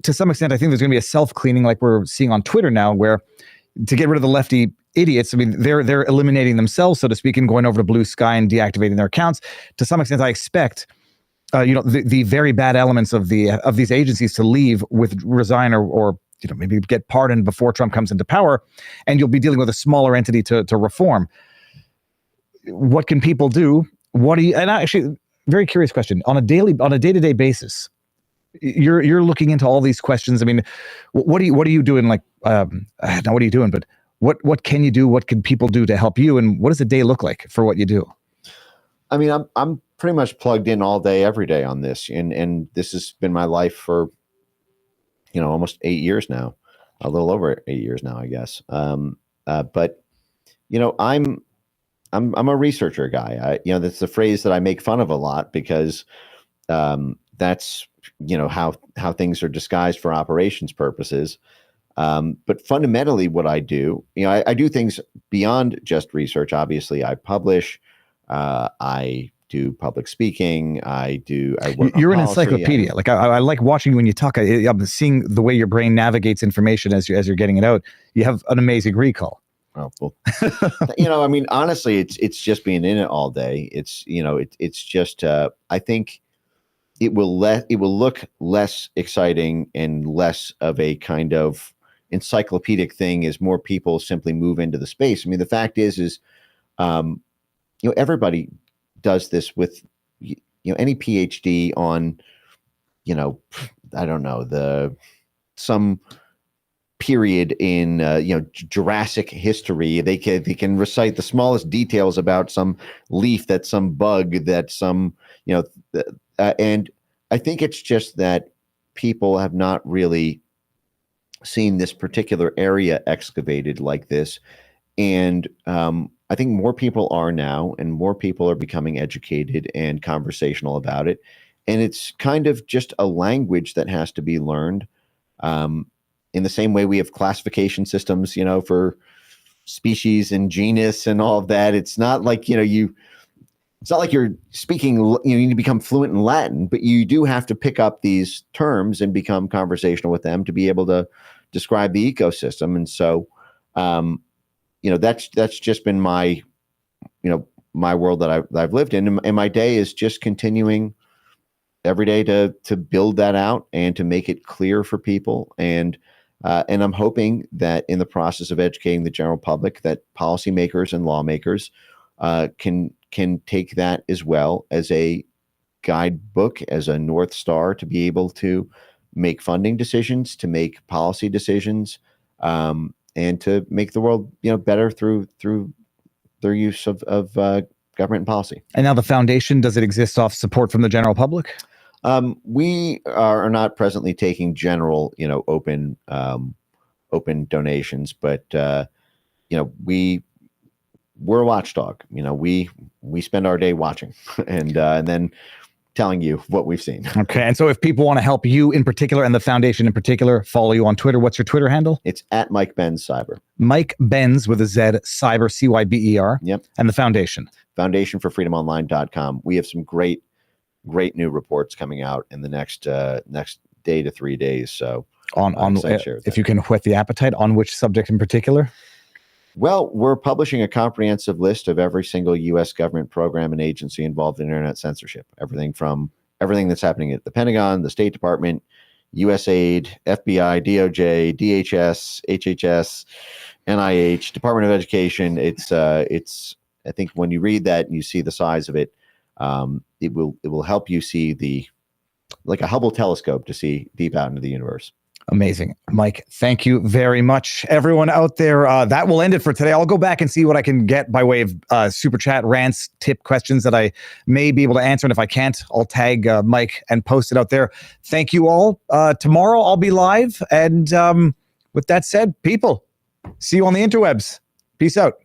To some extent, I think there's going to be a self-cleaning like we're seeing on Twitter now, where to get rid of the lefty idiots, I mean, they're eliminating themselves, so to speak, and going over to Blue Sky and deactivating their accounts. To some extent, I expect, the very bad elements of these agencies to leave, resign or maybe get pardoned before Trump comes into power, and you'll be dealing with a smaller entity to reform. What can people do? And actually, very curious question. On a day-to-day basis, you're looking into all these questions. I mean, what are you doing? Like, not what are you doing, but what can you do? What can people do to help you? And what does a day look like for what you do? I mean, I'm pretty much plugged in all day, every day on this, and this has been my life for, almost 8 years now, a little over 8 years now, I guess. But I'm a researcher guy. That's the phrase that I make fun of a lot because that's how things are disguised for operations purposes. But fundamentally, what I do, I do things beyond just research. Obviously, I publish. I do public speaking. You're an encyclopedia. I like watching you when you talk. I'm seeing the way your brain navigates information as you're getting it out. You have an amazing recall. Oh, well, I mean, honestly, it's just being in it all day. It's just, I think it will look less exciting and less of a kind of encyclopedic thing as more people simply move into the space. I mean, the fact is, everybody does this with, any PhD on, I don't know, some period in Jurassic history. They can recite the smallest details about some leaf, that some bug, that some and I think it's just that people have not really seen this particular area excavated like this, and I think more people are now, and more people are becoming educated and conversational about it, and it's kind of just a language that has to be learned. In the same way we have classification systems, for species and genus and all of that. It's not like, it's not like you're speaking, you need to become fluent in Latin, but you do have to pick up these terms and become conversational with them to be able to describe the ecosystem. And so, that's just been my, my world that I've lived in. And my day is just continuing every day to build that out and to make it clear for people. And I'm hoping that in the process of educating the general public, that policymakers and lawmakers can can take that as well as a guidebook, as a North Star to be able to make funding decisions, to make policy decisions, and to make the world, better through their use of government and policy. And now the foundation, does it exist off support from the general public? We are not presently taking general, open donations, but we're a watchdog. We spend our day watching and then telling you what we've seen. Okay. And so if people want to help you in particular and the foundation in particular, follow you on Twitter. What's your Twitter handle? It's at Mike Benz Cyber. Mike Benz with a Z, Cyber, Cyber. Yep. And the foundation. Foundationforfreedomonline.com. We have some great new reports coming out in the next day to 3 days. So if you can whet the appetite, on which subject in particular? Well, we're publishing a comprehensive list of every single U.S. government program and agency involved in internet censorship. Everything that's happening at the Pentagon, the State Department, USAID, FBI, DOJ, DHS, HHS, NIH, Department of Education. It's I think when you read that and you see the size of it, it will help you see like a Hubble telescope to see deep out into the universe. Amazing. Mike, thank you very much. Everyone out there, that will end it for today. I'll go back and see what I can get by way of super chat, rants, tip questions that I may be able to answer. And if I can't, I'll tag Mike and post it out there. Thank you all. Tomorrow I'll be live. And with that said, people, see you on the interwebs. Peace out.